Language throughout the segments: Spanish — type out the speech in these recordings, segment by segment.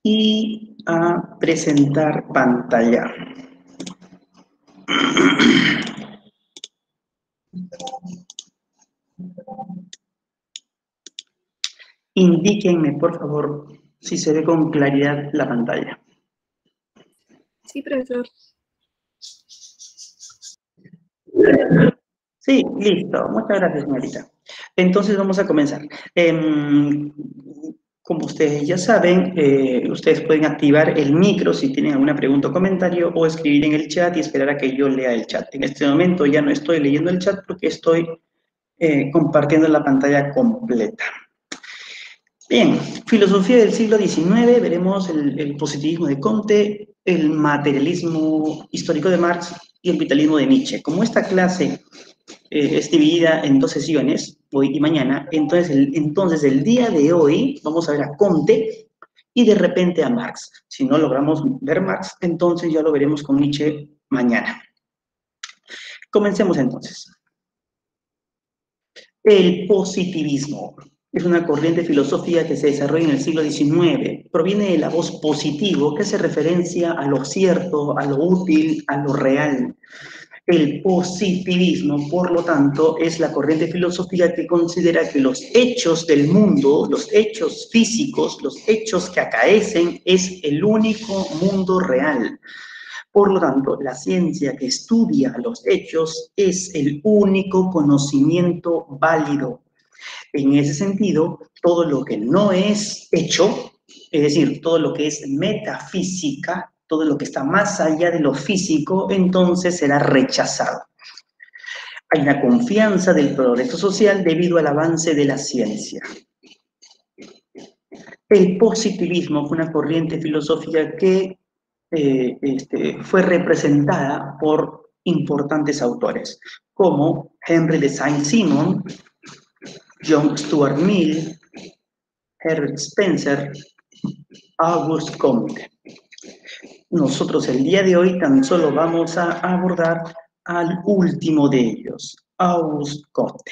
y a presentar pantalla. Indíquenme, por favor, si se ve con claridad la pantalla. Sí, profesor. Sí, listo. Muchas gracias, señorita. Entonces vamos a comenzar. Como ustedes ya saben, ustedes pueden activar el micro si tienen alguna pregunta o comentario o escribir en el chat y esperar a que yo lea el chat. En este momento ya no estoy leyendo el chat porque estoy compartiendo la pantalla completa. Bien, filosofía del siglo XIX, veremos el positivismo de Comte, el materialismo histórico de Marx y el vitalismo de Nietzsche. Como esta clase es dividida en 2 sesiones, hoy y mañana, entonces el día de hoy vamos a ver a Comte y de repente a Marx. Si no logramos ver Marx, entonces ya lo veremos con Nietzsche mañana. Comencemos entonces. El positivismo es una corriente filosófica que se desarrolla en el siglo XIX. Proviene de la voz positivo, que hace referencia a lo cierto, a lo útil, a lo real. El positivismo, por lo tanto, es la corriente filosófica que considera que los hechos del mundo, los hechos físicos, los hechos que acaecen, es el único mundo real. Por lo tanto, la ciencia que estudia los hechos es el único conocimiento válido. En ese sentido, todo lo que no es hecho, es decir, todo lo que es metafísica, todo lo que está más allá de lo físico, entonces será rechazado. Hay una confianza del progreso social debido al avance de la ciencia. El positivismo fue una corriente filosófica que fue representada por importantes autores, como Henry de Saint-Simon, John Stuart Mill, Herbert Spencer, Auguste Comte. Nosotros el día de hoy tan solo vamos a abordar al último de ellos, Auguste Comte.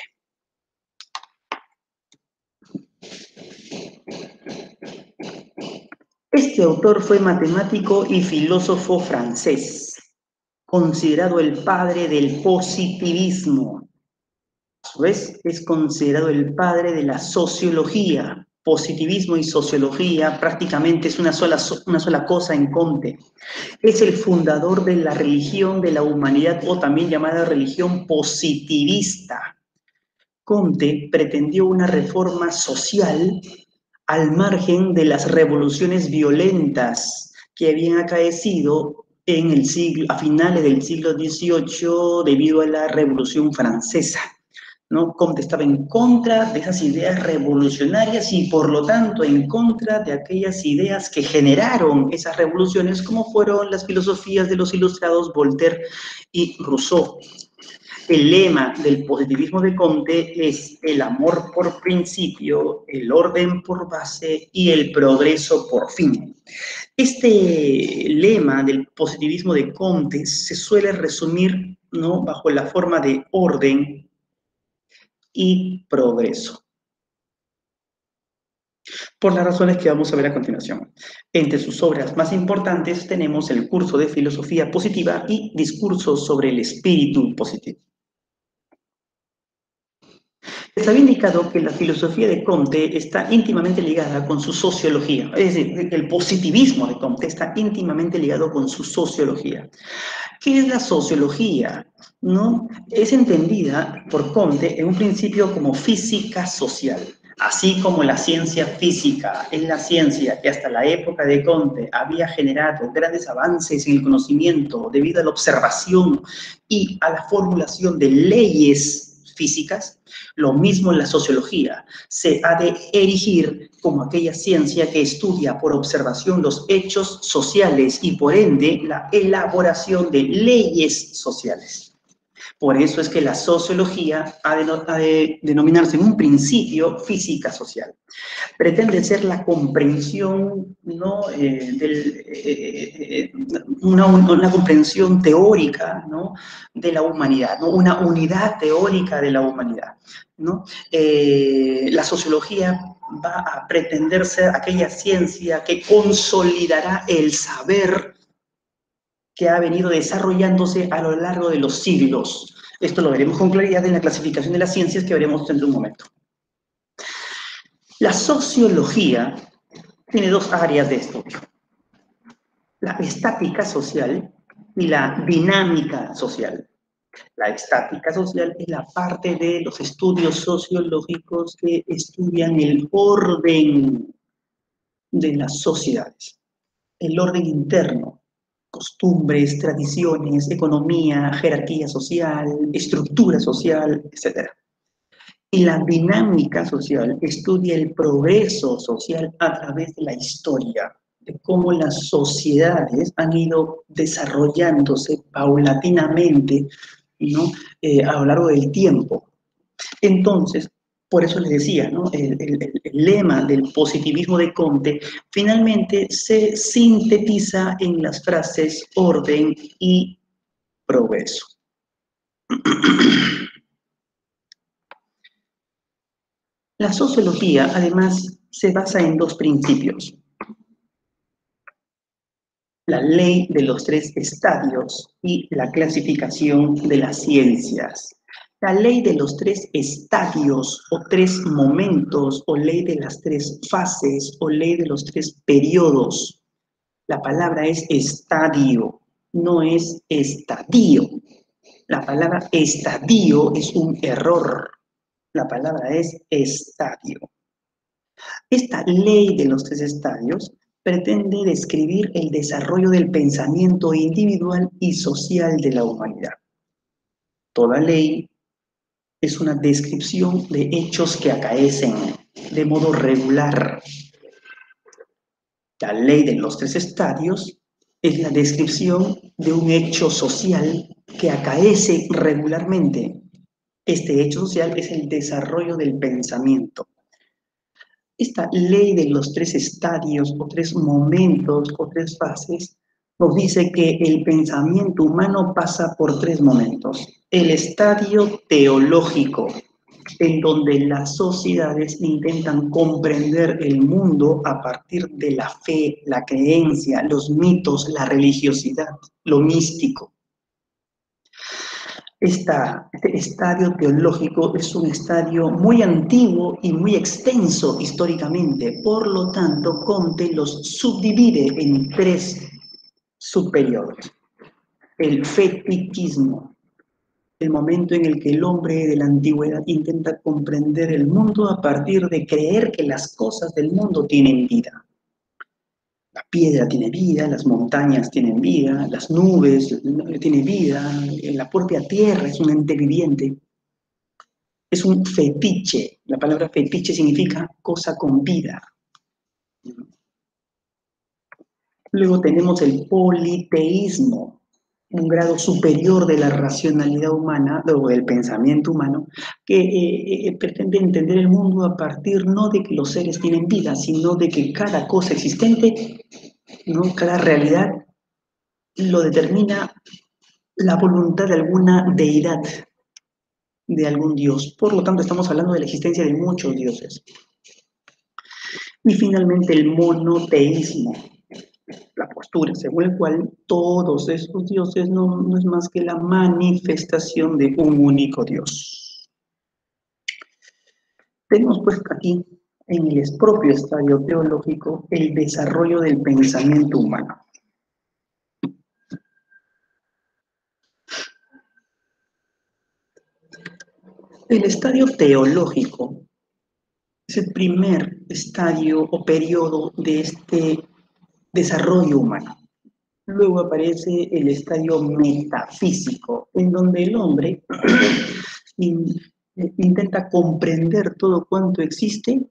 Este autor fue matemático y filósofo francés, considerado el padre del positivismo. A su vez, es considerado el padre de la sociología. Positivismo y sociología prácticamente es una sola cosa en Comte. Es el fundador de la religión de la humanidad, o también llamada religión positivista. Comte pretendió una reforma social al margen de las revoluciones violentas que habían acaecido a finales del siglo XVIII debido a la Revolución Francesa, ¿no? Comte estaba en contra de esas ideas revolucionarias y, por lo tanto, en contra de aquellas ideas que generaron esas revoluciones, como fueron las filosofías de los ilustrados Voltaire y Rousseau. El lema del positivismo de Comte es el amor por principio, el orden por base y el progreso por fin. Este lema del positivismo de Comte se suele resumir, ¿no?, bajo la forma de orden y progreso, por las razones que vamos a ver a continuación. Entre sus obras más importantes tenemos el curso de filosofía positiva y discursos sobre el espíritu positivo. Les había indicado que la filosofía de Comte está íntimamente ligada con su sociología, es decir, el positivismo de Comte está íntimamente ligado con su sociología. ¿Qué es la sociología? ¿No? Es entendida por Comte en un principio como física social. Así como la ciencia física es la ciencia que hasta la época de Comte había generado grandes avances en el conocimiento debido a la observación y a la formulación de leyes físicas, lo mismo en la sociología. Se ha de erigir como aquella ciencia que estudia por observación los hechos sociales y por ende la elaboración de leyes sociales. Por eso es que la sociología ha de denominarse en un principio física social. Pretende ser la comprensión, ¿no?, una comprensión teórica, ¿no?, de la humanidad, ¿no?, una unidad teórica de la humanidad, ¿no? La sociología va a pretender ser aquella ciencia que consolidará el saber que ha venido desarrollándose a lo largo de los siglos. Esto lo veremos con claridad en la clasificación de las ciencias que veremos dentro de un momento. La sociología tiene dos áreas de estudio: la estática social y la dinámica social. La estática social es la parte de los estudios sociológicos que estudian el orden de las sociedades, el orden interno, costumbres, tradiciones, economía, jerarquía social, estructura social, etc. Y la dinámica social estudia el progreso social a través de la historia, de cómo las sociedades han ido desarrollándose paulatinamente, ¿no? A lo largo del tiempo. Entonces, por eso les decía, ¿no? El lema del positivismo de Comte finalmente se sintetiza en las frases orden y progreso. La sociología, además, se basa en dos principios: la ley de los tres estadios y la clasificación de las ciencias. La ley de los tres estadios o tres momentos, o ley de las tres fases, o ley de los tres periodos. La palabra es estadio, no es estadio. La palabra estadio es un error. La palabra es estadio. Esta ley de los tres estadios pretende describir el desarrollo del pensamiento individual y social de la humanidad. Toda ley es una descripción de hechos que acaecen de modo regular. La ley de los tres estadios es la descripción de un hecho social que acaece regularmente. Este hecho social es el desarrollo del pensamiento. Esta ley de los tres estadios o tres momentos o tres fases nos dice que el pensamiento humano pasa por tres momentos. El estadio teológico, en donde las sociedades intentan comprender el mundo a partir de la fe, la creencia, los mitos, la religiosidad, lo místico. Este estadio teológico es un estadio muy antiguo y muy extenso históricamente. Por lo tanto, Comte los subdivide en tres subperiodos. El fetichismo, el momento en el que el hombre de la antigüedad intenta comprender el mundo a partir de creer que las cosas del mundo tienen vida. La piedra tiene vida, las montañas tienen vida, las nubes tienen vida, la propia tierra es un ente viviente. Es un fetiche. La palabra fetiche significa cosa con vida. Luego tenemos el politeísmo, un grado superior de la racionalidad humana, o del pensamiento humano, que pretende entender el mundo a partir no de que los seres tienen vida, sino de que cada cosa existente, ¿no? Cada realidad lo determina la voluntad de alguna deidad, de algún dios. Por lo tanto, estamos hablando de la existencia de muchos dioses. Y finalmente el monoteísmo, la postura según la cual todos estos dioses no es más que la manifestación de un único Dios. Tenemos pues aquí, en el propio estadio teológico, el desarrollo del pensamiento humano. El estadio teológico es el primer estadio o periodo de este desarrollo humano. Luego aparece el estadio metafísico, en donde el hombre intenta comprender todo cuanto existe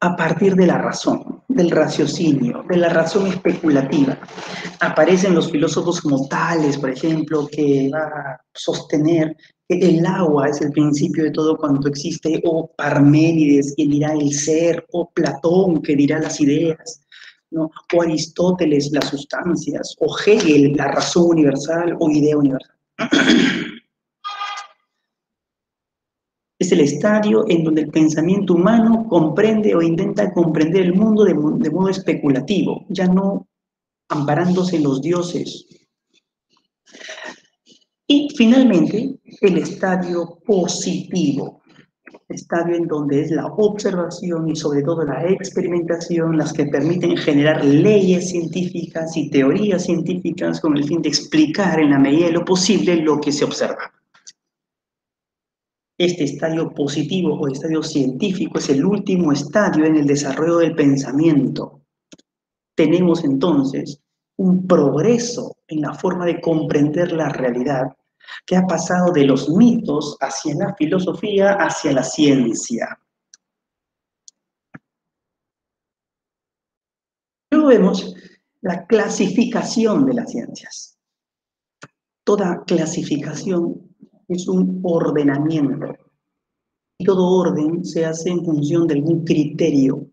a partir de la razón, del raciocinio, de la razón especulativa. Aparecen los filósofos como Tales, por ejemplo, que va a sostener que el agua es el principio de todo cuanto existe, o Parménides, quien dirá el ser, o Platón, que dirá las ideas, ¿no? O Aristóteles, las sustancias, o Hegel, la razón universal o idea universal. Es el estadio en donde el pensamiento humano comprende o intenta comprender el mundo de modo especulativo, ya no amparándose en los dioses. Y finalmente, el estadio positivo, estadio en donde es la observación y sobre todo la experimentación las que permiten generar leyes científicas y teorías científicas con el fin de explicar en la medida de lo posible lo que se observa. Este estadio positivo o estadio científico es el último estadio en el desarrollo del pensamiento. Tenemos entonces un progreso en la forma de comprender la realidad que ha pasado de los mitos hacia la filosofía, hacia la ciencia. Luego vemos la clasificación de las ciencias. Toda clasificación es un ordenamiento. Y todo orden se hace en función de algún criterio.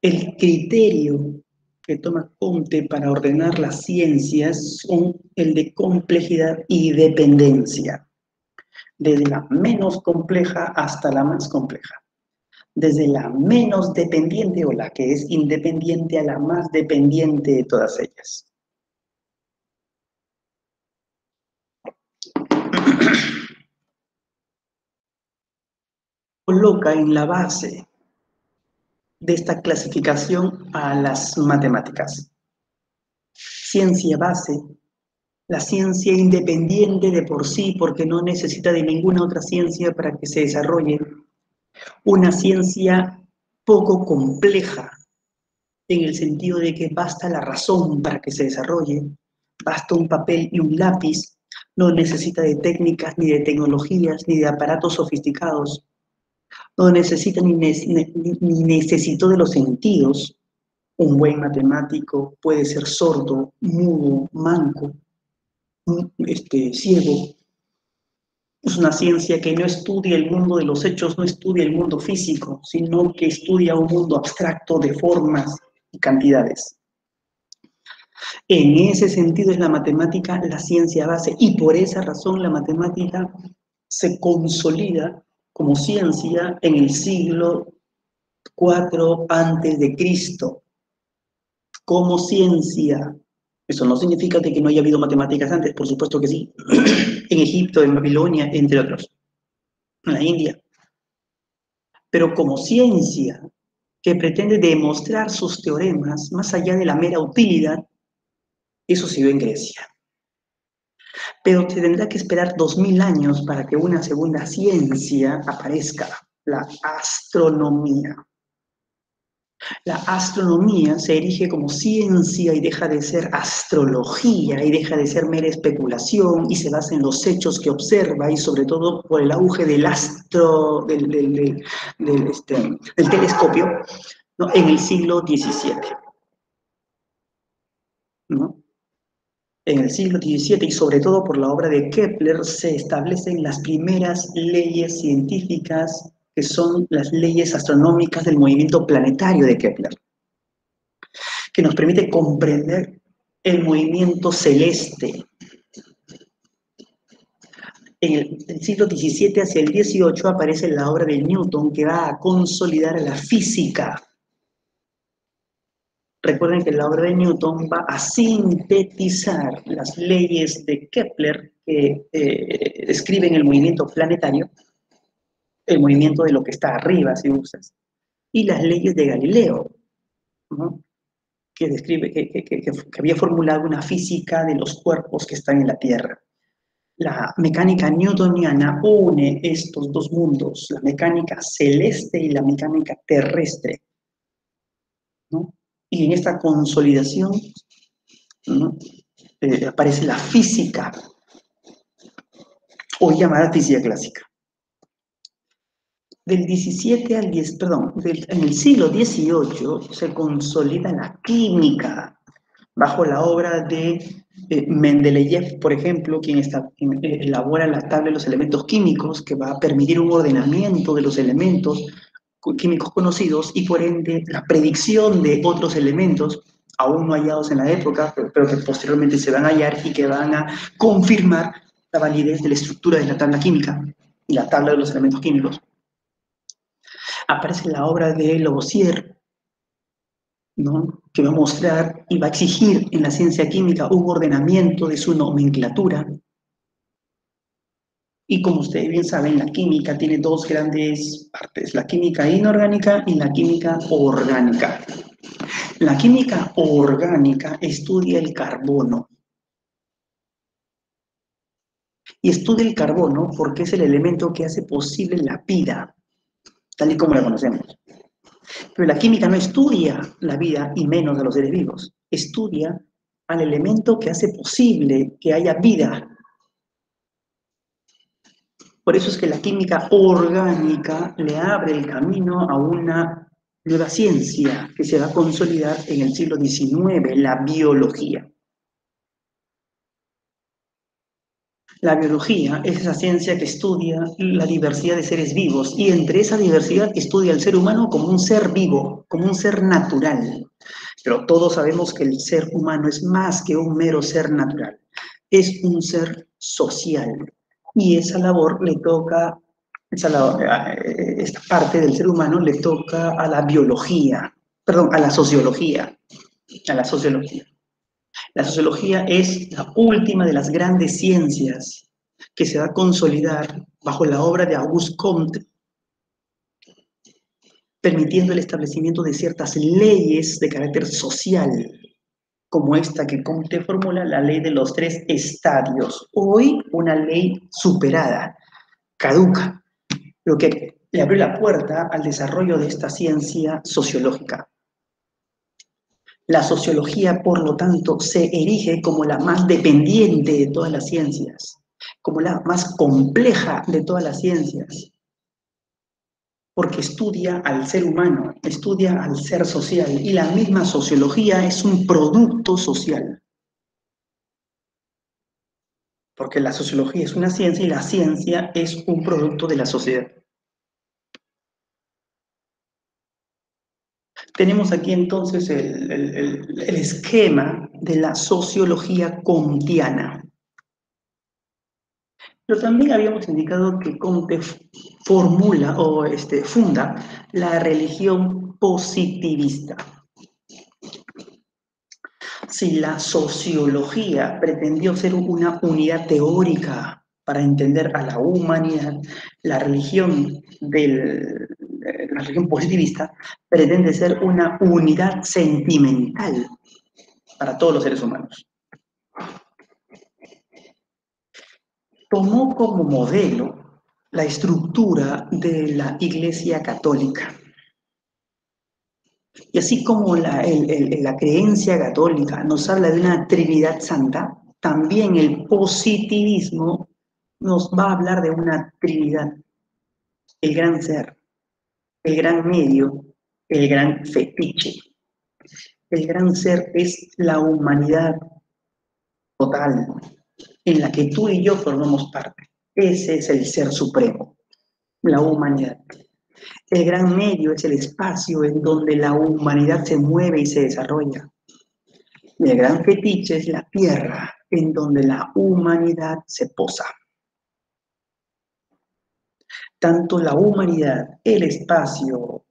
El criterio que toma Comte para ordenar las ciencias son el de complejidad y dependencia, desde la menos compleja hasta la más compleja, desde la menos dependiente o la que es independiente a la más dependiente de todas ellas. Coloca en la base de esta clasificación a las matemáticas. Ciencia base, la ciencia independiente de por sí porque no necesita de ninguna otra ciencia para que se desarrolle. Una ciencia poco compleja en el sentido de que basta la razón para que se desarrolle, basta un papel y un lápiz, no necesita de técnicas, ni de tecnologías, ni de aparatos sofisticados, no necesita ni necesitó de los sentidos. Un buen matemático puede ser sordo, mudo, manco, ciego. Es una ciencia que no estudia el mundo de los hechos, no estudia el mundo físico, sino que estudia un mundo abstracto de formas y cantidades. En ese sentido es la matemática la ciencia base y por esa razón la matemática se consolida como ciencia en el siglo IV a.C. como ciencia. Eso no significa que no haya habido matemáticas antes, por supuesto que sí. En Egipto, en Babilonia, entre otros. En la India. Pero como ciencia que pretende demostrar sus teoremas más allá de la mera utilidad, eso se dio en Grecia. Pero se tendrá que esperar 2000 años para que una segunda ciencia aparezca, la astronomía. La astronomía se erige como ciencia y deja de ser astrología y deja de ser mera especulación y se basa en los hechos que observa y sobre todo por el auge del del telescopio, ¿no? En el siglo XVII. ¿No? En el siglo XVII y sobre todo por la obra de Kepler se establecen las primeras leyes científicas que son las leyes astronómicas del movimiento planetario de Kepler, que nos permite comprender el movimiento celeste. En el siglo XVII hacia el XVIII aparece la obra de Newton que va a consolidar la física. Recuerden que la obra de Newton va a sintetizar las leyes de Kepler que describen el movimiento planetario, el movimiento de lo que está arriba, si usas, y las leyes de Galileo, ¿no? Que describe, que había formulado una física de los cuerpos que están en la Tierra. La mecánica newtoniana une estos dos mundos, la mecánica celeste y la mecánica terrestre, ¿no? Y en esta consolidación, ¿no? Aparece la física, hoy llamada física clásica. Del 17 al 10, perdón, en el siglo XVIII se consolida la química bajo la obra de Mendeleev, por ejemplo, quien elabora la tabla de los elementos químicos que va a permitir un ordenamiento de los elementos químicos conocidos y por ende la predicción de otros elementos aún no hallados en la época, pero que posteriormente se van a hallar y que van a confirmar la validez de la estructura de la tabla química. y la tabla de los elementos químicos, aparece la obra de Lavoisier, ¿no? Que va a mostrar y va a exigir en la ciencia química un ordenamiento de su nomenclatura. Y como ustedes bien saben, la química tiene dos grandes partes, la química inorgánica y la química orgánica. La química orgánica estudia el carbono. Y estudia el carbono porque es el elemento que hace posible la vida, tal y como la conocemos. Pero la química no estudia la vida y menos de los seres vivos. Estudia al elemento que hace posible que haya vida. Por eso es que la química orgánica le abre el camino a una nueva ciencia que se va a consolidar en el siglo XIX, la biología. La biología es esa ciencia que estudia la diversidad de seres vivos y entre esa diversidad estudia al ser humano como un ser vivo, como un ser natural. Pero todos sabemos que el ser humano es más que un mero ser natural, es un ser social. Y esa labor le toca, esta parte del ser humano le toca a la biología, perdón, a la sociología, a la sociología. La sociología es la última de las grandes ciencias que se va a consolidar bajo la obra de Auguste Comte, permitiendo el establecimiento de ciertas leyes de carácter social, como esta que Comte formula, la ley de los 3 estadios. Hoy una ley superada, caduca, lo que le abrió la puerta al desarrollo de esta ciencia sociológica. La sociología, por lo tanto, se erige como la más dependiente de todas las ciencias, como la más compleja de todas las ciencias, porque estudia al ser humano, estudia al ser social, y la misma sociología es un producto social. Porque la sociología es una ciencia y la ciencia es un producto de la sociedad. Tenemos aquí entonces el esquema de la sociología comtiana. Pero también habíamos indicado que Comte formula o funda la religión positivista. Si la sociología pretendió ser una unidad teórica para entender a la humanidad, la religión positivista pretende ser una unidad sentimental para todos los seres humanos. Tomó como modelo la estructura de la Iglesia Católica. Y así como la creencia católica nos habla de una Trinidad Santa, también el positivismo nos va a hablar de una Trinidad. El gran ser, el gran medio, el gran fetiche. El gran ser es la humanidad total, en la que tú y yo formamos parte. Ese es el ser supremo, la humanidad. El gran medio es el espacio en donde la humanidad se mueve y se desarrolla. Y el gran fetiche es la tierra en donde la humanidad se posa. Tanto la humanidad, el espacio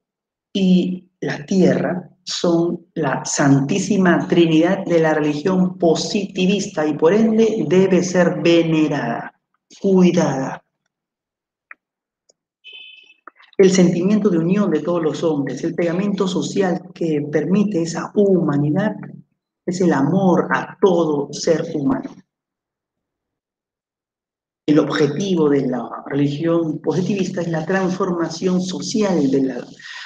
y la tierra son la santísima trinidad de la religión positivista y por ende debe ser venerada, cuidada. El sentimiento de unión de todos los hombres, el pegamento social que permite esa humanidad, es el amor a todo ser humano. El objetivo de la religión positivista es la transformación social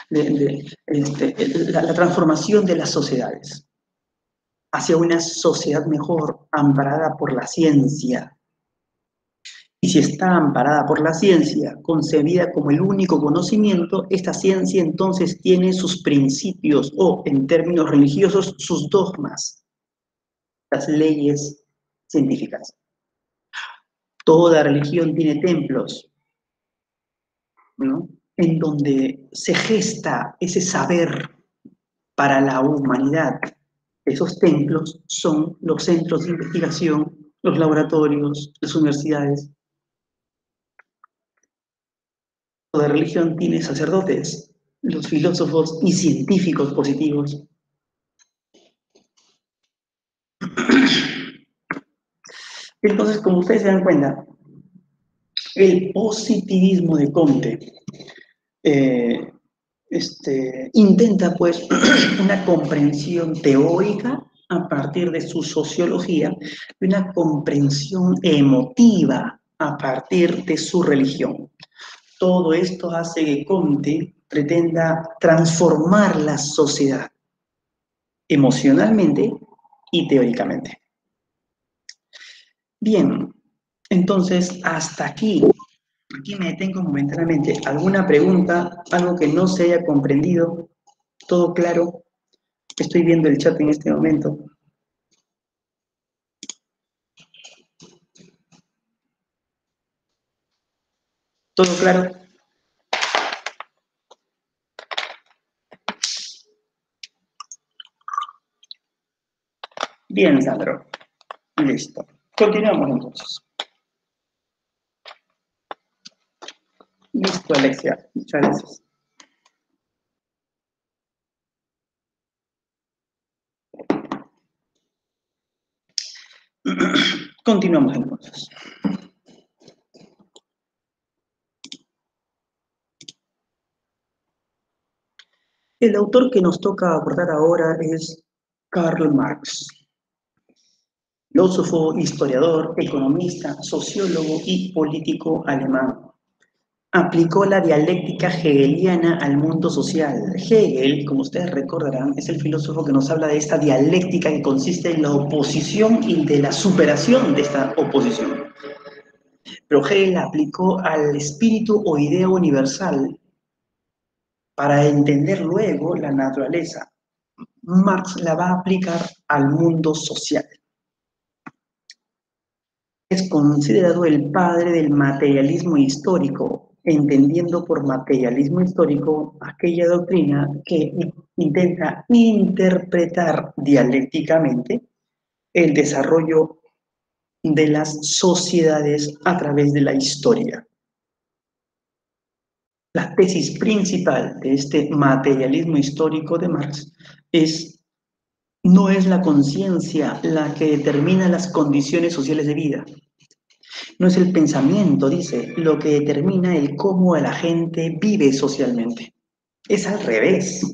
la transformación de las sociedades hacia una sociedad mejor, amparada por la ciencia. Y si está amparada por la ciencia, concebida como el único conocimiento, esta ciencia entonces tiene sus principios o, en términos religiosos, sus dogmas, las leyes científicas. Toda religión tiene templos, ¿no?, en donde se gesta ese saber para la humanidad. Esos templos son los centros de investigación, los laboratorios, las universidades. de religión tiene sacerdotes, los filósofos y científicos positivos. Entonces, como ustedes se dan cuenta, el positivismo de Comte intenta, pues, una comprensión teórica a partir de su sociología y una comprensión emotiva a partir de su religión. Todo esto hace que Comte pretenda transformar la sociedad emocionalmente y teóricamente. Bien, entonces hasta aquí me detengo momentáneamente. ¿Alguna pregunta? ¿Algo que no se haya comprendido? ¿Todo claro? Estoy viendo el chat en este momento. ¿Todo claro? Bien, Sandro. Listo. Continuamos entonces. Listo, Alexia. Muchas gracias. Continuamos entonces. El autor que nos toca abordar ahora es Karl Marx. Filósofo, historiador, economista, sociólogo y político alemán. Aplicó la dialéctica hegeliana al mundo social. Hegel, como ustedes recordarán, es el filósofo que nos habla de esta dialéctica que consiste en la oposición y de la superación de esta oposición. Pero Hegel la aplicó al espíritu o idea universal para entender luego la naturaleza. Marx la va a aplicar al mundo social. Es considerado el padre del materialismo histórico, entendiendo por materialismo histórico aquella doctrina que intenta interpretar dialécticamente el desarrollo de las sociedades a través de la historia. La tesis principal de este materialismo histórico de Marx no es la conciencia la que determina las condiciones sociales de vida. No es el pensamiento, dice, lo que determina el cómo la gente vive socialmente. Es al revés.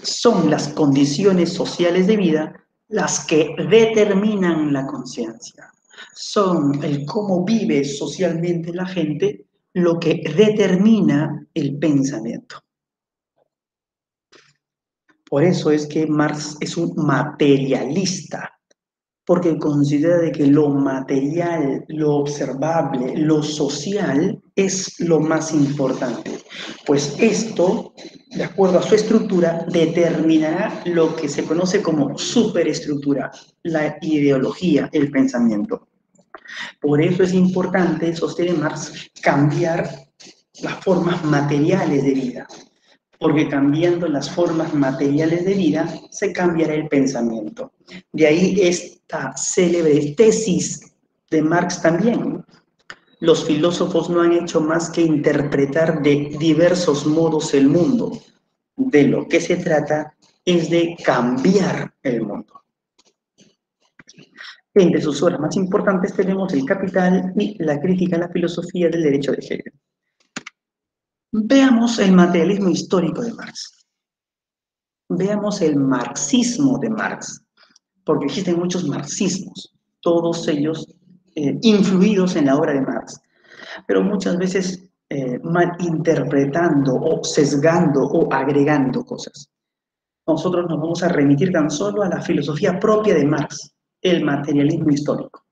Son las condiciones sociales de vida las que determinan la conciencia. Son el cómo vive socialmente la gente lo que determina el pensamiento. Por eso es que Marx es un materialista, porque considera de que lo material, lo observable, lo social es lo más importante. Pues esto, de acuerdo a su estructura, determinará lo que se conoce como superestructura, la ideología, el pensamiento. Por eso es importante, sostiene Marx, cambiar las formas materiales de vida, porque cambiando las formas materiales de vida se cambiará el pensamiento. De ahí esta célebre tesis de Marx también. Los filósofos no han hecho más que interpretar de diversos modos el mundo. De lo que se trata es de cambiar el mundo. Entre sus obras más importantes tenemos El Capital y La crítica a la filosofía del derecho de Hegel. Veamos el materialismo histórico de Marx. Veamos el marxismo de Marx, porque existen muchos marxismos, todos ellos influidos en la obra de Marx, pero muchas veces malinterpretando o sesgando o agregando cosas. Nosotros nos vamos a remitir tan solo a la filosofía propia de Marx, el materialismo histórico.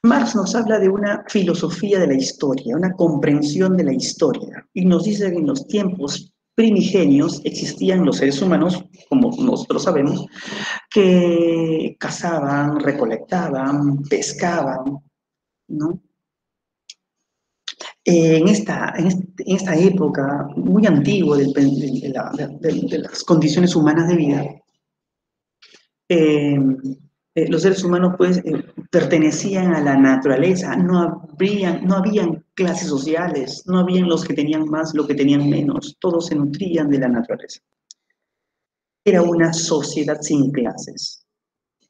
Marx nos habla de una filosofía de la historia, una comprensión de la historia, y nos dice que en los tiempos primigenios existían los seres humanos, como nosotros sabemos, que cazaban, recolectaban, pescaban, ¿no? En esta época muy antigua de las condiciones humanas de vida, los seres humanos pues pertenecían a la naturaleza, no habían clases sociales, no habían los que tenían más, los que tenían menos, todos se nutrían de la naturaleza. Era una sociedad sin clases,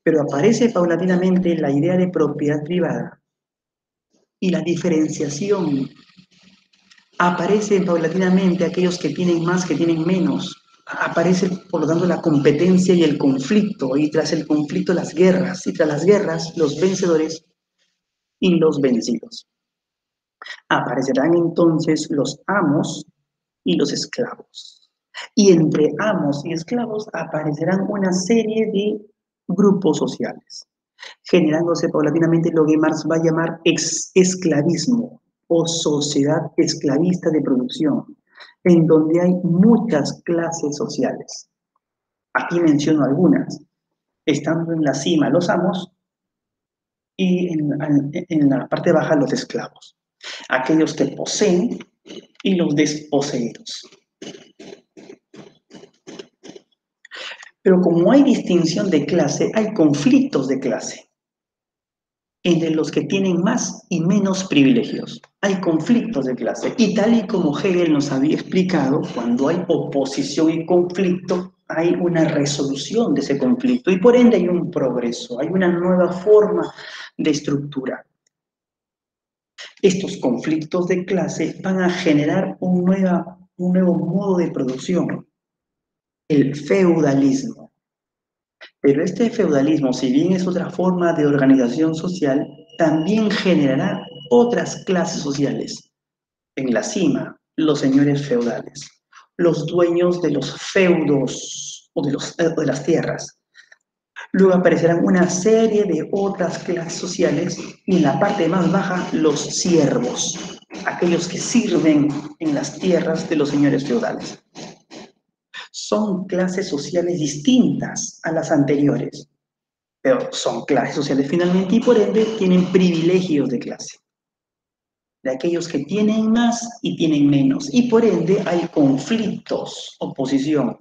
pero aparece paulatinamente la idea de propiedad privada y la diferenciación. Aparecen paulatinamente aquellos que tienen más, que tienen menos. Aparece, por lo tanto, la competencia y el conflicto, y tras el conflicto las guerras, y tras las guerras los vencedores y los vencidos. Aparecerán entonces los amos y los esclavos. Y entre amos y esclavos aparecerán una serie de grupos sociales, generándose paulatinamente lo que Marx va a llamar esclavismo o sociedad esclavista de producción, en donde hay muchas clases sociales. Aquí menciono algunas, estando en la cima los amos y en la parte baja los esclavos, aquellos que poseen y los desposeídos. Pero como hay distinción de clase, hay conflictos de clase entre los que tienen más y menos privilegios. Hay conflictos de clase. Y tal y como Hegel nos había explicado, cuando hay oposición y conflicto, hay una resolución de ese conflicto y por ende hay un progreso, hay una nueva forma de estructura. Estos conflictos de clase van a generar un nuevo modo de producción, el feudalismo. Pero este feudalismo, si bien es otra forma de organización social, también generará otras clases sociales. En la cima, los señores feudales, los dueños de los feudos o de las tierras. Luego aparecerán una serie de otras clases sociales y en la parte más baja los siervos, aquellos que sirven en las tierras de los señores feudales. Son clases sociales distintas a las anteriores, pero son clases sociales finalmente y por ende tienen privilegios de clase. De aquellos que tienen más y tienen menos. Y por ende hay conflictos, oposición.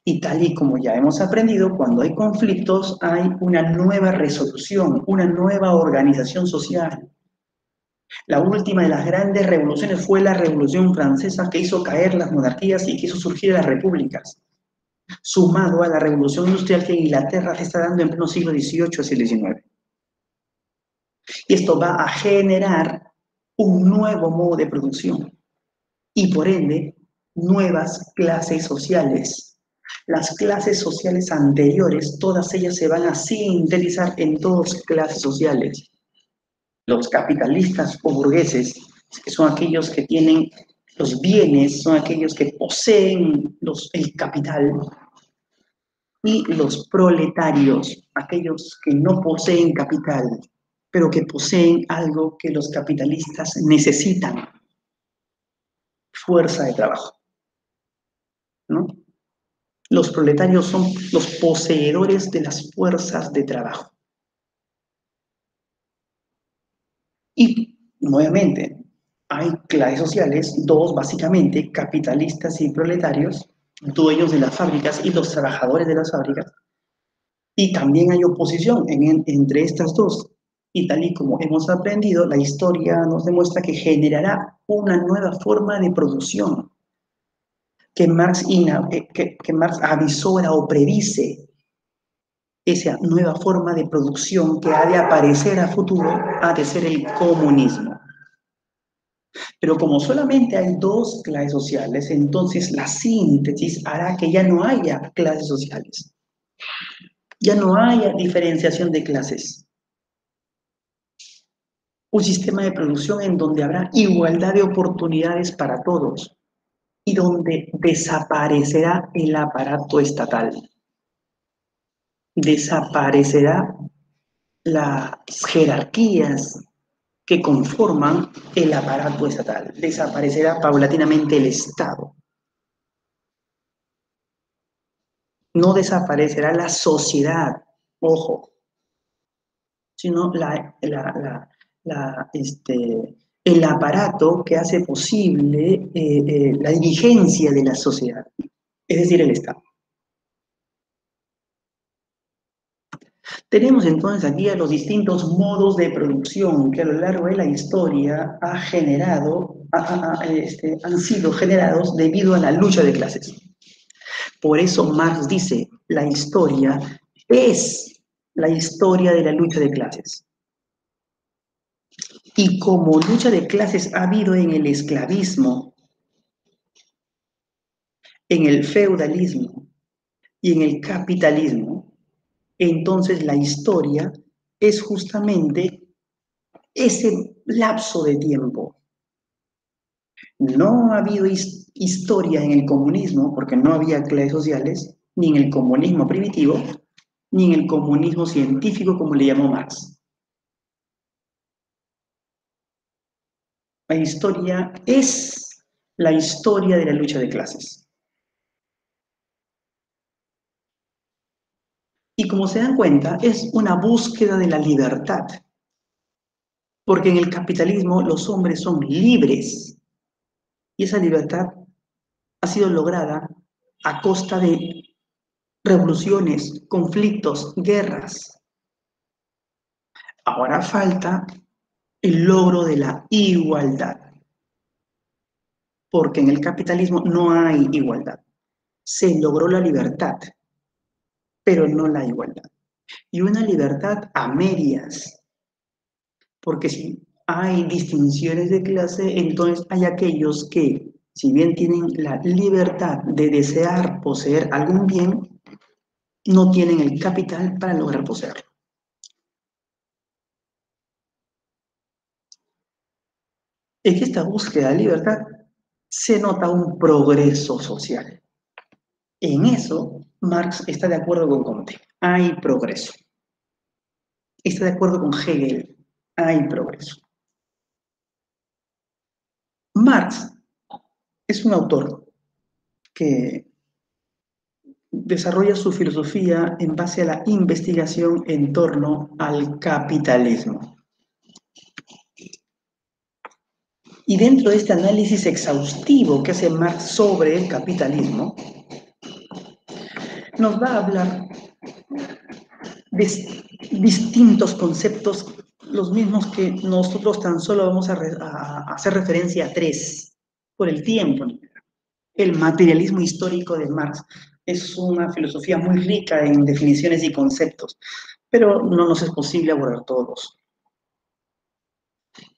Y tal y como ya hemos aprendido, cuando hay conflictos hay una nueva resolución, una nueva organización social. La última de las grandes revoluciones fue la Revolución Francesa, que hizo caer las monarquías y que hizo surgir las repúblicas, sumado a la Revolución Industrial que Inglaterra se está dando en pleno siglo XVIII hacia el XIX. Y esto va a generar un nuevo modo de producción y por ende nuevas clases sociales. Las clases sociales anteriores, todas ellas se van a sintetizar en dos clases sociales. Los capitalistas o burgueses, que son aquellos que tienen los bienes, son aquellos que poseen el capital, y los proletarios, aquellos que no poseen capital, pero que poseen algo que los capitalistas necesitan, fuerza de trabajo, ¿no? Los proletarios son los poseedores de las fuerzas de trabajo. Y, nuevamente, hay clases sociales, dos básicamente, capitalistas y proletarios, dueños de las fábricas y los trabajadores de las fábricas. Y también hay oposición entre estas dos. Y tal y como hemos aprendido, la historia nos demuestra que generará una nueva forma de producción que Marx avisora o predice. Esa nueva forma de producción que ha de aparecer a futuro ha de ser el comunismo. Pero como solamente hay dos clases sociales, entonces la síntesis hará que ya no haya clases sociales. Ya no haya diferenciación de clases. Un sistema de producción en donde habrá igualdad de oportunidades para todos y donde desaparecerá el aparato estatal. Desaparecerá las jerarquías que conforman el aparato estatal. Desaparecerá paulatinamente el Estado. No desaparecerá la sociedad, ojo, sino el aparato que hace posible la dirigencia de la sociedad, es decir, el Estado. Tenemos entonces aquí a los distintos modos de producción que a lo largo de la historia han sido generados debido a la lucha de clases. Por eso Marx dice, la historia es la historia de la lucha de clases. Y como lucha de clases ha habido en el esclavismo, en el feudalismo y en el capitalismo, entonces la historia es justamente ese lapso de tiempo. No ha habido historia en el comunismo, porque no había clases sociales, ni en el comunismo primitivo, ni en el comunismo científico, como le llamó Marx. La historia es la historia de la lucha de clases. Y como se dan cuenta, es una búsqueda de la libertad. Porque en el capitalismo los hombres son libres. Y esa libertad ha sido lograda a costa de revoluciones, conflictos, guerras. Ahora falta el logro de la igualdad. Porque en el capitalismo no hay igualdad. Se logró la libertad, pero no la igualdad. Y una libertad a medias. Porque si hay distinciones de clase, entonces hay aquellos que, si bien tienen la libertad de desear poseer algún bien, no tienen el capital para lograr poseerlo. En esta búsqueda de libertad se nota un progreso social. En eso, Marx está de acuerdo con Comte. Hay progreso. Está de acuerdo con Hegel. Hay progreso. Marx es un autor que desarrolla su filosofía en base a la investigación en torno al capitalismo. Y dentro de este análisis exhaustivo que hace Marx sobre el capitalismo, nos va a hablar de distintos conceptos, los mismos que nosotros tan solo vamos a hacer referencia a tres, por el tiempo. El materialismo histórico de Marx es una filosofía muy rica en definiciones y conceptos, pero no nos es posible abordar todos.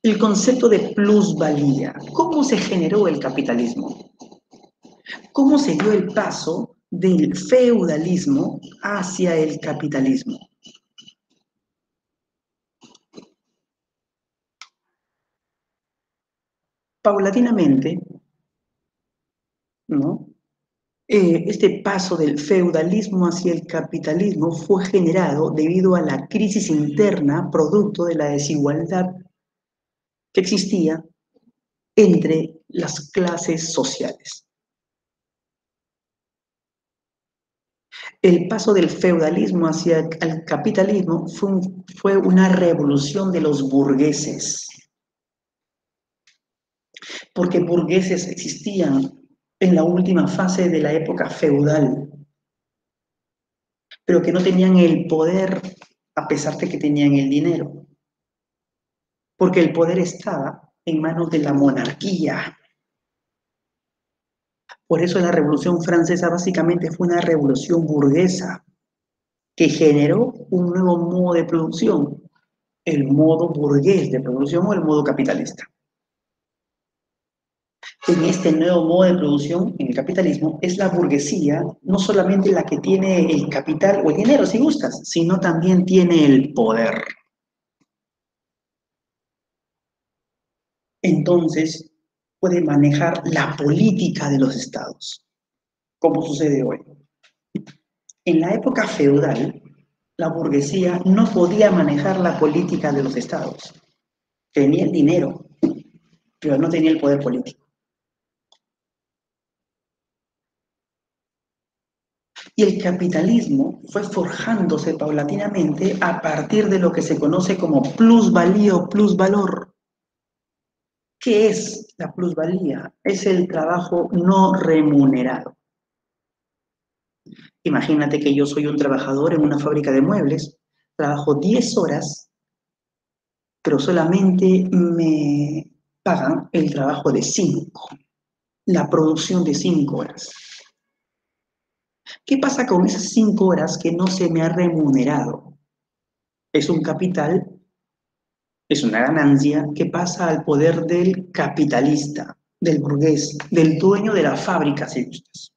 El concepto de plusvalía. ¿Cómo se generó el capitalismo? ¿Cómo se dio el paso del feudalismo hacia el capitalismo? Paulatinamente, ¿no? Este paso del feudalismo hacia el capitalismo fue generado debido a la crisis interna producto de la desigualdad que existía entre las clases sociales. El paso del feudalismo hacia el capitalismo fue una revolución de los burgueses, porque burgueses existían en la última fase de la época feudal, pero que no tenían el poder a pesar de que tenían el dinero, porque el poder estaba en manos de la monarquía. Por eso la Revolución Francesa básicamente fue una revolución burguesa que generó un nuevo modo de producción, el modo burgués de producción o el modo capitalista. En este nuevo modo de producción, en el capitalismo, es la burguesía no solamente la que tiene el capital o el dinero, si gustas, sino también tiene el poder. Entonces, puede manejar la política de los estados, como sucede hoy. En la época feudal, la burguesía no podía manejar la política de los estados. Tenía el dinero, pero no tenía el poder político. Y el capitalismo fue forjándose paulatinamente a partir de lo que se conoce como plusvalía o plusvalor. ¿Qué es la plusvalía? Es el trabajo no remunerado. Imagínate que yo soy un trabajador en una fábrica de muebles, trabajo 10 horas, pero solamente me pagan el trabajo de 5, la producción de 5 horas. ¿Qué pasa con esas 5 horas que no se me ha remunerado? Es un capital, es una ganancia que pasa al poder del capitalista, del burgués, del dueño de la fábrica, si gustas,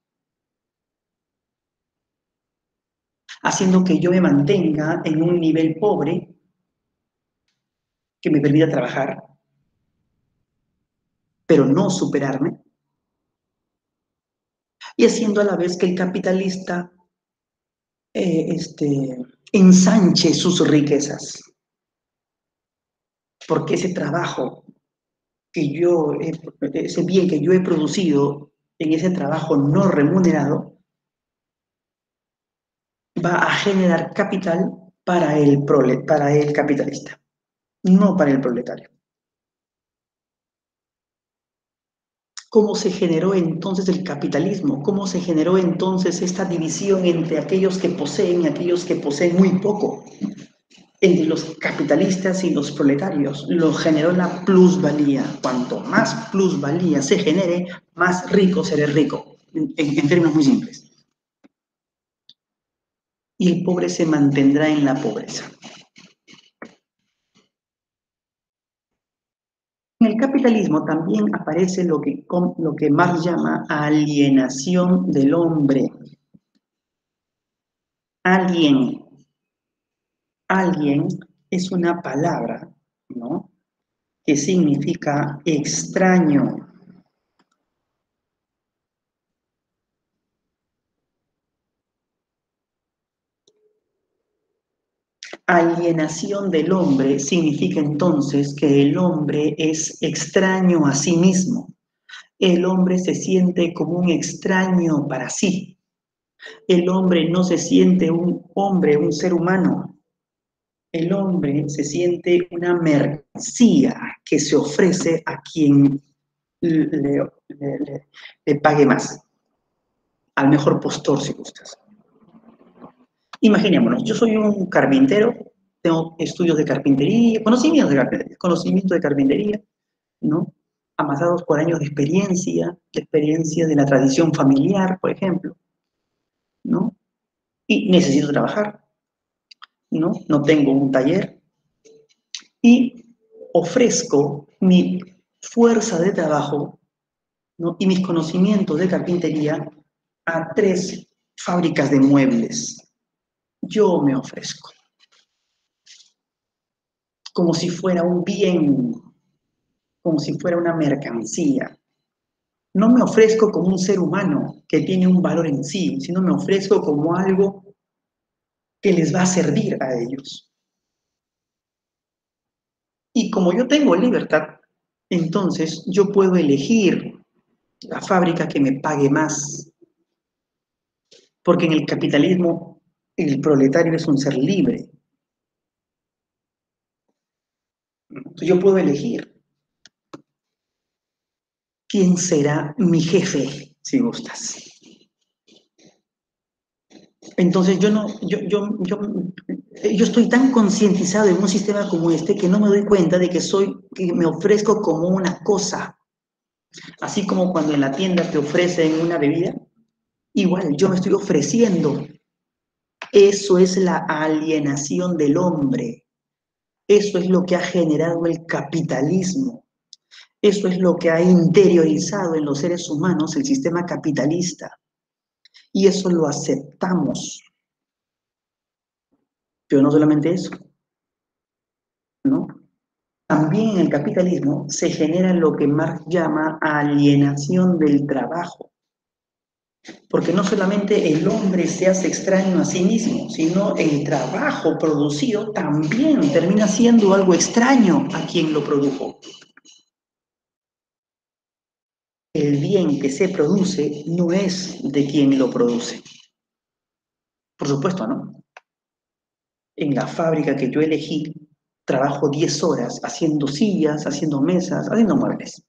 haciendo que yo me mantenga en un nivel pobre que me permita trabajar, pero no superarme, y haciendo a la vez que el capitalista ensanche sus riquezas, porque ese trabajo ese bien que yo he producido en ese trabajo no remunerado, va a generar capital para el capitalista, no para el proletario. ¿Cómo se generó entonces el capitalismo? ¿Cómo se generó entonces esta división entre aquellos que poseen y aquellos que poseen muy poco? Entre los capitalistas y los proletarios. Lo generó la plusvalía. Cuanto más plusvalía se genere, más rico será el rico, en términos muy simples. Y el pobre se mantendrá en la pobreza. En el capitalismo también aparece lo que Marx llama alienación del hombre. Alien es una palabra, ¿no?, que significa extraño. Alienación del hombre significa entonces que el hombre es extraño a sí mismo. El hombre se siente como un extraño para sí. El hombre no se siente un hombre, un ser humano. El hombre se siente una mercancía que se ofrece a quien le pague más, al mejor postor, si gustas. Imaginémonos, yo soy un carpintero, tengo estudios de carpintería, conocimiento de carpintería, ¿no? Amasados por años de experiencia de la tradición familiar, por ejemplo, ¿no? Y necesito trabajar, ¿no? No tengo un taller y ofrezco mi fuerza de trabajo, ¿no?, y mis conocimientos de carpintería a 3 fábricas de muebles. Yo me ofrezco como si fuera un bien, como si fuera una mercancía. No me ofrezco como un ser humano que tiene un valor en sí, sino me ofrezco como algo que les va a servir a ellos. Y como yo tengo libertad, entonces yo puedo elegir la fábrica que me pague más. Porque en el capitalismo el proletario es un ser libre. Entonces yo puedo elegir quién será mi jefe, si gustas. Entonces yo estoy tan concientizado en un sistema como este que no me doy cuenta de que me ofrezco como una cosa. Así como cuando en la tienda te ofrecen una bebida, igual yo me estoy ofreciendo. Eso es la alienación del hombre. Eso es lo que ha generado el capitalismo. Eso es lo que ha interiorizado en los seres humanos el sistema capitalista. Y eso lo aceptamos. Pero no solamente eso, ¿no? También en el capitalismo se genera lo que Marx llama alienación del trabajo. Porque no solamente el hombre se hace extraño a sí mismo, sino el trabajo producido también termina siendo algo extraño a quien lo produjo. El bien que se produce no es de quien lo produce. Por supuesto, ¿no? En la fábrica que yo elegí, trabajo 10 horas haciendo sillas, haciendo mesas, haciendo muebles.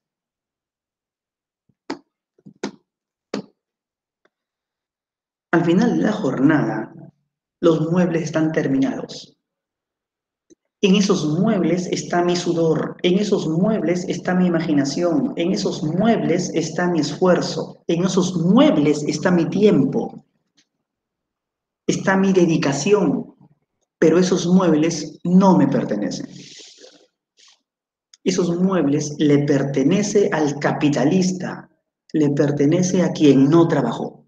Al final de la jornada, los muebles están terminados. En esos muebles está mi sudor, en esos muebles está mi imaginación, en esos muebles está mi esfuerzo, en esos muebles está mi tiempo, está mi dedicación, pero esos muebles no me pertenecen. Esos muebles le pertenece al capitalista, le pertenece a quien no trabajó,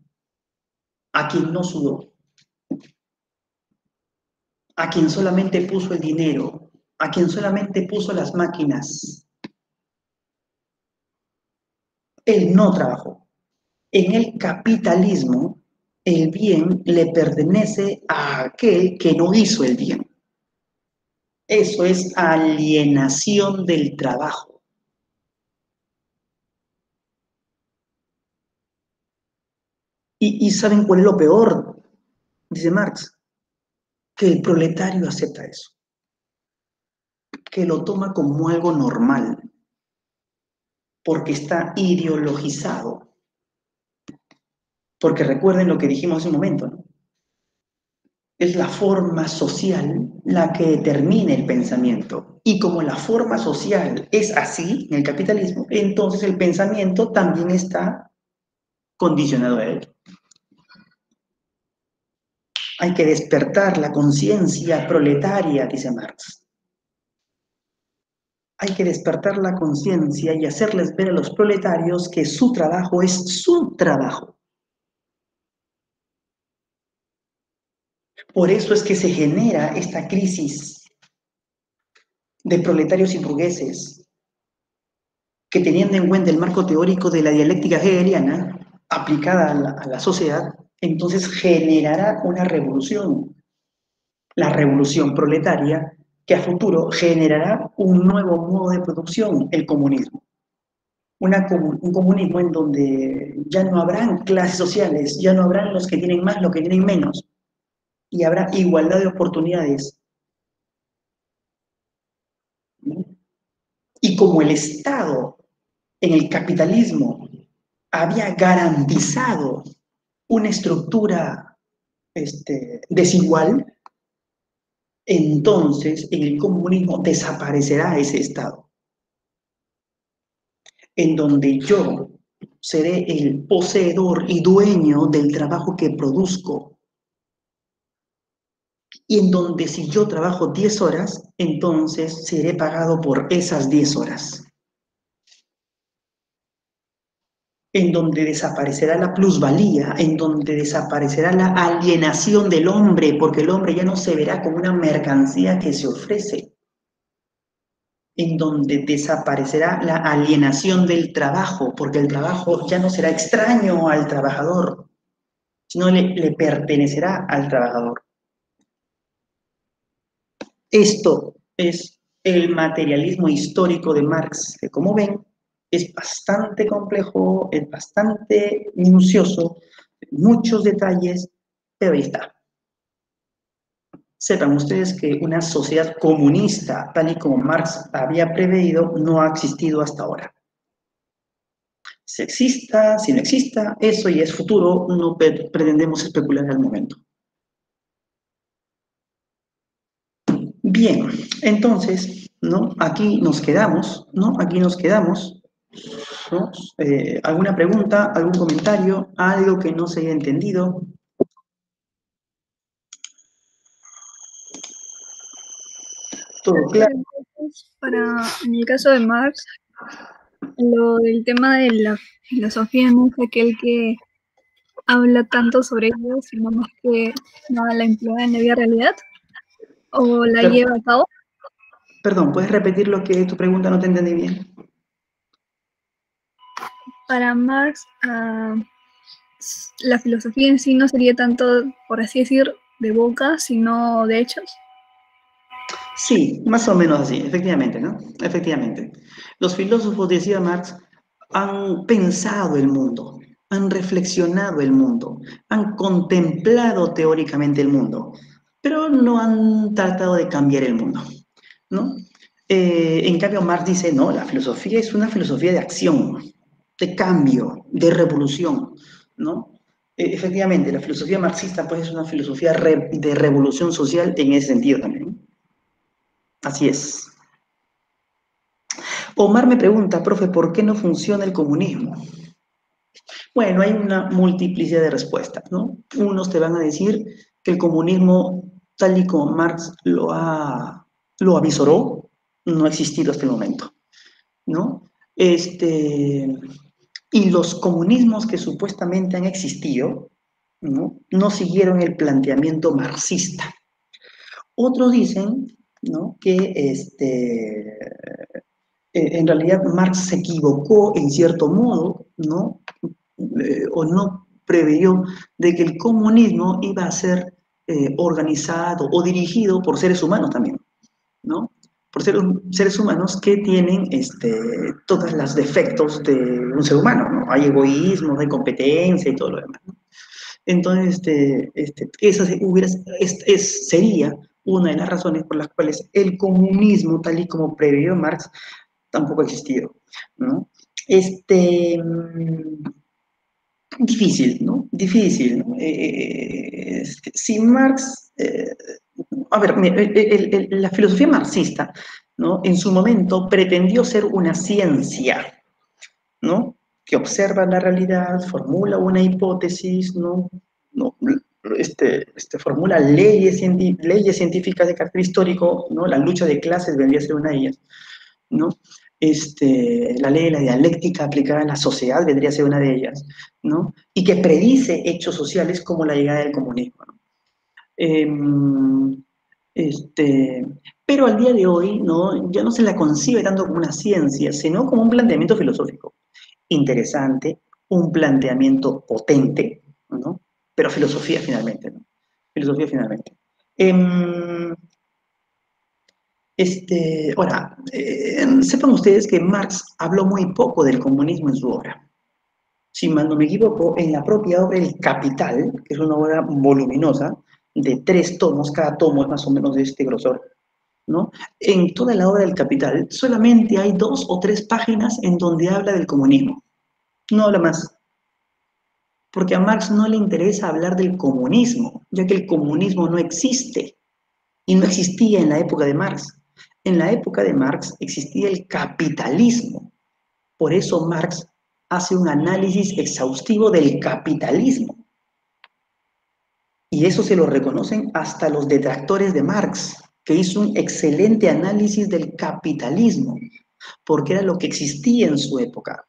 a quien no sudó, a quien solamente puso el dinero, a quien solamente puso las máquinas. Él no trabajó. En el capitalismo, el bien le pertenece a aquel que no hizo el bien. Eso es alienación del trabajo. ¿Y saben cuál es lo peor? Dice Marx, que el proletario acepta eso, que lo toma como algo normal, porque está ideologizado. Porque recuerden lo que dijimos hace un momento, ¿no? Es la forma social la que determina el pensamiento. Y como la forma social es así en el capitalismo, entonces el pensamiento también está condicionado a él. Hay que despertar la conciencia proletaria, dice Marx. Hay que despertar la conciencia y hacerles ver a los proletarios que su trabajo es su trabajo. Por eso es que se genera esta crisis de proletarios y burgueses, que teniendo en cuenta el marco teórico de la dialéctica hegeliana aplicada a la sociedad, entonces generará una revolución, la revolución proletaria, que a futuro generará un nuevo modo de producción, el comunismo. Un comunismo en donde ya no habrán clases sociales, ya no habrán los que tienen más, los que tienen menos, y habrá igualdad de oportunidades. Y como el Estado en el capitalismo había garantizado una estructura desigual, entonces en el comunismo desaparecerá ese Estado, en donde yo seré el poseedor y dueño del trabajo que produzco, y en donde si yo trabajo 10 horas, entonces seré pagado por esas 10 horas. En donde desaparecerá la plusvalía, en donde desaparecerá la alienación del hombre, porque el hombre ya no se verá como una mercancía que se ofrece, en donde desaparecerá la alienación del trabajo, porque el trabajo ya no será extraño al trabajador, sino le pertenecerá al trabajador. Esto es el materialismo histórico de Marx, que como ven, es bastante complejo, es bastante minucioso, muchos detalles, pero ahí está. Sepan ustedes que una sociedad comunista, tal y como Marx había preveído, no ha existido hasta ahora. Si exista, si no exista, eso ya es futuro, no pretendemos especular al momento. Bien, entonces, ¿no? Aquí nos quedamos, ¿no? Aquí nos quedamos. ¿No? ¿Alguna pregunta, algún comentario, algo que no se haya entendido? ¿Todo claro? Entonces, en el caso de Marx, lo del tema de la filosofía no es aquel que habla tanto sobre ello, sino más que nada la emplea en la vida realidad o la lleva a cabo. Perdón, ¿puedes repetir lo que tu pregunta? No te entendí bien. Para Marx, la filosofía en sí no sería tanto, por así decir, de boca, sino de hechos. Sí, más o menos así, efectivamente, ¿no? Efectivamente. Los filósofos, decía Marx, han pensado el mundo, han reflexionado el mundo, han contemplado teóricamente el mundo, pero no han tratado de cambiar el mundo, ¿no? En cambio, Marx dice, no, la filosofía es una filosofía de acción, de cambio, de revolución, ¿no? Efectivamente, la filosofía marxista pues es una filosofía de revolución social en ese sentido también. Así es. Omar me pregunta, profe, ¿por qué no funciona el comunismo? Bueno, hay una multiplicidad de respuestas, ¿no? Unos te van a decir que el comunismo, tal y como Marx lo avisoró, no ha existido hasta el momento, ¿no? Y los comunismos que supuestamente han existido, ¿no? No siguieron el planteamiento marxista. Otros dicen, ¿no? Que en realidad Marx se equivocó en cierto modo, ¿no? O no preveyó de que el comunismo iba a ser organizado o dirigido por seres humanos también, ¿no? Por seres humanos que tienen todos los defectos de un ser humano, ¿no? Hay egoísmo, hay competencia y todo lo demás, ¿no? Entonces, esa sería una de las razones por las cuales el comunismo, tal y como previó Marx, tampoco ha existido, ¿no? Difícil, ¿no? Difícil, ¿no? Si Marx, a ver, la filosofía marxista, ¿no? En su momento pretendió ser una ciencia, ¿no? Que observa la realidad, formula una hipótesis, ¿no? ¿No? Formula leyes científicas de carácter histórico, ¿no? La lucha de clases vendría a ser una de ellas, ¿no? La ley de la dialéctica aplicada en la sociedad vendría a ser una de ellas, ¿no? Y que predice hechos sociales como la llegada del comunismo, ¿no? Este, pero al día de hoy, ¿no? Ya no se la concibe tanto como una ciencia, sino como un planteamiento filosófico interesante, un planteamiento potente, ¿no? Pero filosofía finalmente, ¿no? Filosofía finalmente. Ahora, sepan ustedes que Marx habló muy poco del comunismo en su obra. Si mal no me equivoco, en la propia obra El Capital, que es una obra voluminosa, de 3 tomos, cada tomo es más o menos de este grosor, ¿no? En toda la obra del Capital solamente hay 2 o 3 páginas en donde habla del comunismo, no habla más. Porque a Marx no le interesa hablar del comunismo, ya que el comunismo no existe y no existía en la época de Marx. En la época de Marx existía el capitalismo. Por eso Marx hace un análisis exhaustivo del capitalismo. Y eso se lo reconocen hasta los detractores de Marx, que hizo un excelente análisis del capitalismo, porque era lo que existía en su época.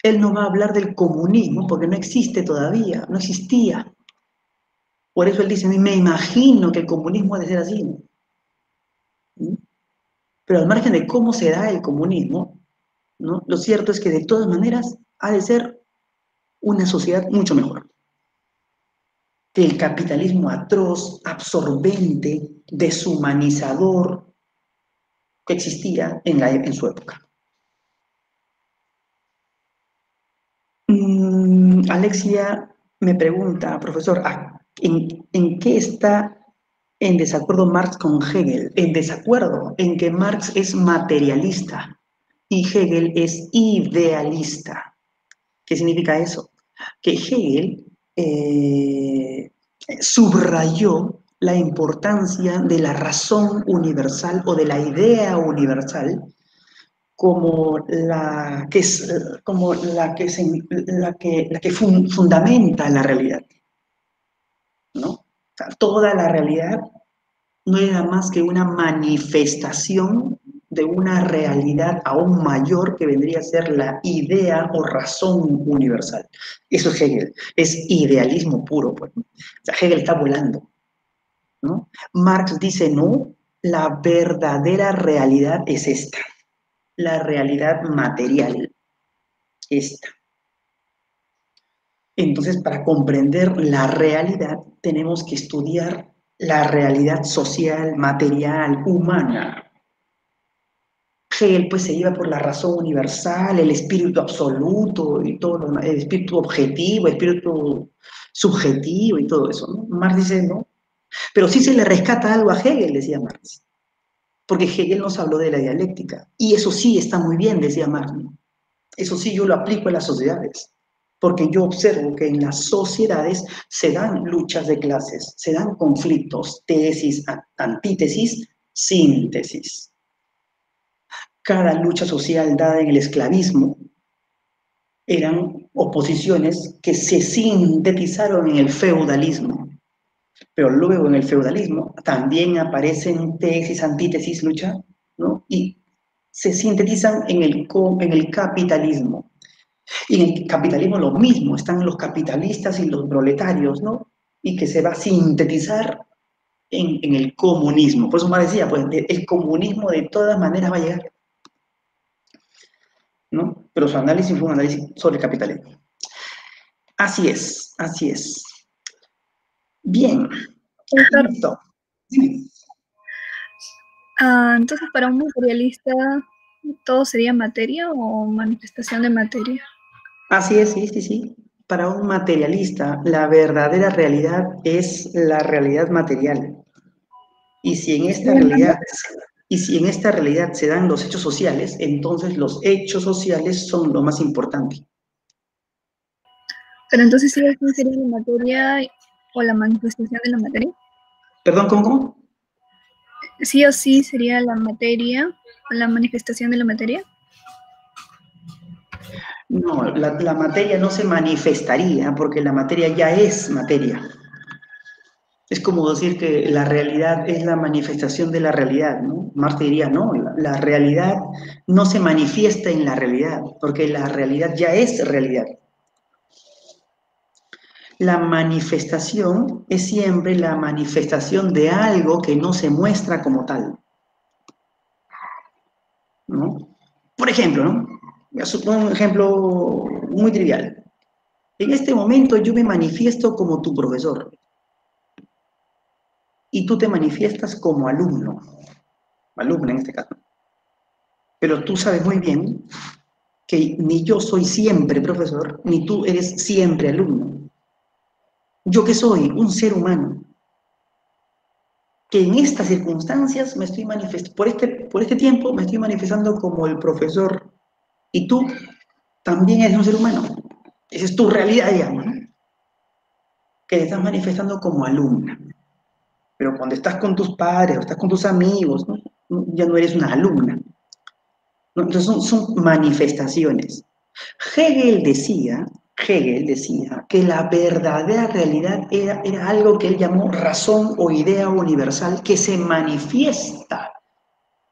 Él no va a hablar del comunismo porque no existe todavía, no existía. Por eso él dice, me imagino que el comunismo ha de ser así. ¿Mm? Pero al margen de cómo se da el comunismo, ¿no? Lo cierto es que de todas maneras ha de ser una sociedad mucho mejor que el capitalismo atroz, absorbente, deshumanizador que existía en su época. Alexia me pregunta, profesor, ¿en qué está en desacuerdo Marx con Hegel? En desacuerdo, en que Marx es materialista y Hegel es idealista. ¿Qué significa eso? Que Hegel subrayó la importancia de la razón universal o de la idea universal como la que es como la que fundamenta la realidad, ¿no? O sea, toda la realidad no era más que una manifestación de una realidad aún mayor que vendría a ser la idea o razón universal. Eso es Hegel, es idealismo puro, pues. O sea, Hegel está volando, ¿no? Marx dice, no, la verdadera realidad es esta, la realidad material, esta. Entonces, para comprender la realidad, tenemos que estudiar la realidad social, material, humana. Hegel pues se iba por la razón universal, el espíritu absoluto y todo lo demás, el espíritu objetivo, el espíritu subjetivo y todo eso, ¿no? Marx dice, no. Pero sí se le rescata algo a Hegel, decía Marx, porque Hegel nos habló de la dialéctica. Y eso sí está muy bien, decía Marx, ¿no? Eso sí yo lo aplico en las sociedades, porque yo observo que en las sociedades se dan luchas de clases, se dan conflictos, tesis, antítesis, Síntesis. Cada lucha social dada en el esclavismo eran oposiciones que se sintetizaron en el feudalismo. Pero luego en el feudalismo también aparecen tesis, antítesis, lucha, ¿no? Y se sintetizan en el capitalismo. Y en el capitalismo lo mismo, están los capitalistas y los proletarios, ¿no? Y que se va a sintetizar en el comunismo. Por eso me decía, pues el comunismo de todas maneras va a llegar, ¿no? Pero su análisis fue un análisis sobre el capitalismo. Así es, así es. Bien. Profesor, Listo. Dime. entonces para un materialista, ¿todo sería materia o manifestación de materia? Así es, sí, sí, sí. Para un materialista, la verdadera realidad es la realidad material. Y si en esta realidad, y si en esta realidad se dan los hechos sociales, entonces los hechos sociales son lo más importante. Pero entonces sí o sí sería la materia o la manifestación de la materia. ¿Perdón, cómo? Sí o sí sería la materia o la manifestación de la materia. No, la materia no se manifestaría porque la materia ya es materia. Es como decir que la realidad es la manifestación de la realidad, ¿no? Marte diría, no, la realidad no se manifiesta en la realidad, porque la realidad ya es realidad. La manifestación es siempre la manifestación de algo que no se muestra como tal, ¿no? Por ejemplo, ¿no? Voy a suponer un ejemplo muy trivial. En este momento yo me manifiesto como tu profesor y tú te manifiestas como alumno, alumna en este caso. Pero tú sabes muy bien que ni yo soy siempre profesor, ni tú eres siempre alumno. ¿Yo qué soy? Un ser humano, que en estas circunstancias me estoy manifestando, por este tiempo me estoy manifestando como el profesor, y tú también eres un ser humano. Esa es tu realidad, digamos, ¿no? Que te estás manifestando como alumna. Pero cuando estás con tus padres o estás con tus amigos, ¿no? Ya no eres una alumna, ¿no? Entonces son manifestaciones. Hegel decía que la verdadera realidad era algo que él llamó razón o idea universal que se manifiesta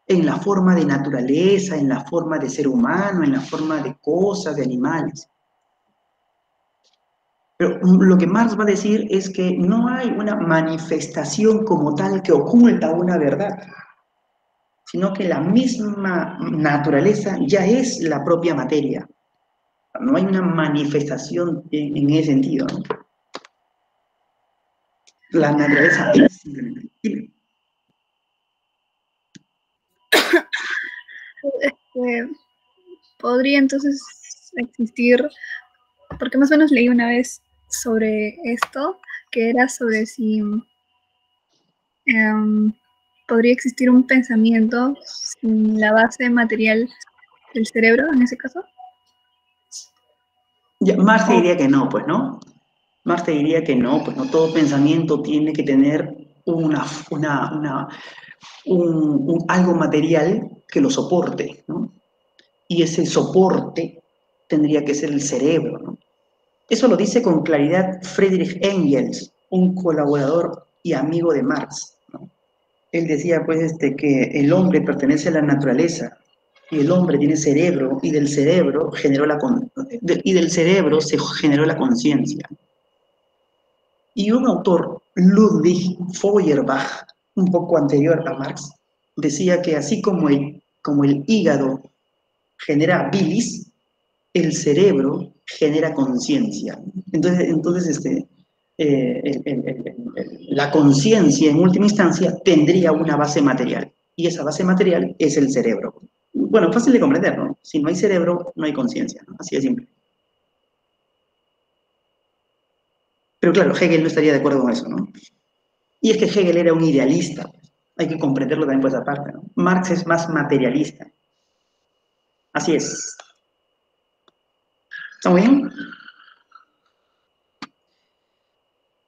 en la forma de naturaleza, en la forma de ser humano, en la forma de cosas, de animales. Pero lo que Marx va a decir es que no hay una manifestación como tal que oculta una verdad, sino que la misma naturaleza ya es la propia materia. No hay una manifestación en ese sentido, ¿no? La naturaleza es... Podría entonces existir, porque más o menos leí una vez sobre esto, que era sobre si podría existir un pensamiento sin la base material del cerebro, en ese caso. Ya, Marx O, diría que no, pues, ¿no? Marx diría que no, pues no todo pensamiento tiene que tener algo material que lo soporte, ¿no? Y ese soporte tendría que ser el cerebro, ¿no? Eso lo dice con claridad Friedrich Engels, un colaborador y amigo de Marx, ¿no? Él decía, pues, que el hombre pertenece a la naturaleza y el hombre tiene cerebro y del cerebro y del cerebro se generó la conciencia. Y un autor, Ludwig Feuerbach, un poco anterior a Marx, decía que así como el hígado genera bilis, el cerebro genera conciencia. Entonces la conciencia en última instancia tendría una base material y esa base material es el cerebro. Bueno, fácil de comprender, ¿no? Si no hay cerebro, no hay conciencia, ¿no? Así de simple. Pero claro, Hegel no estaría de acuerdo con eso, ¿no? Y es que Hegel era un idealista, hay que comprenderlo también por esa parte, ¿no? Marx es más materialista. Así es. ¿Está muy bien?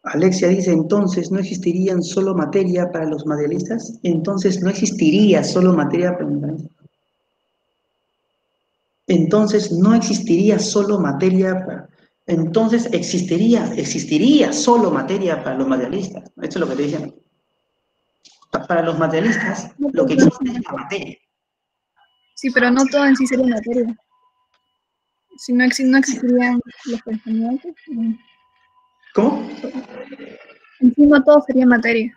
Alexia dice, entonces no existirían solo materia para los materialistas. Entonces no existiría solo materia para los materialistas. Entonces no existiría solo materia para... Entonces existiría solo materia para los materialistas. Esto es lo que te dicen. Para los materialistas, No, lo que pero existe es la materia. sí, pero no todo en sí sería materia. Si no, no existirían los pensamientos, ¿Cómo? encima todo sería materia.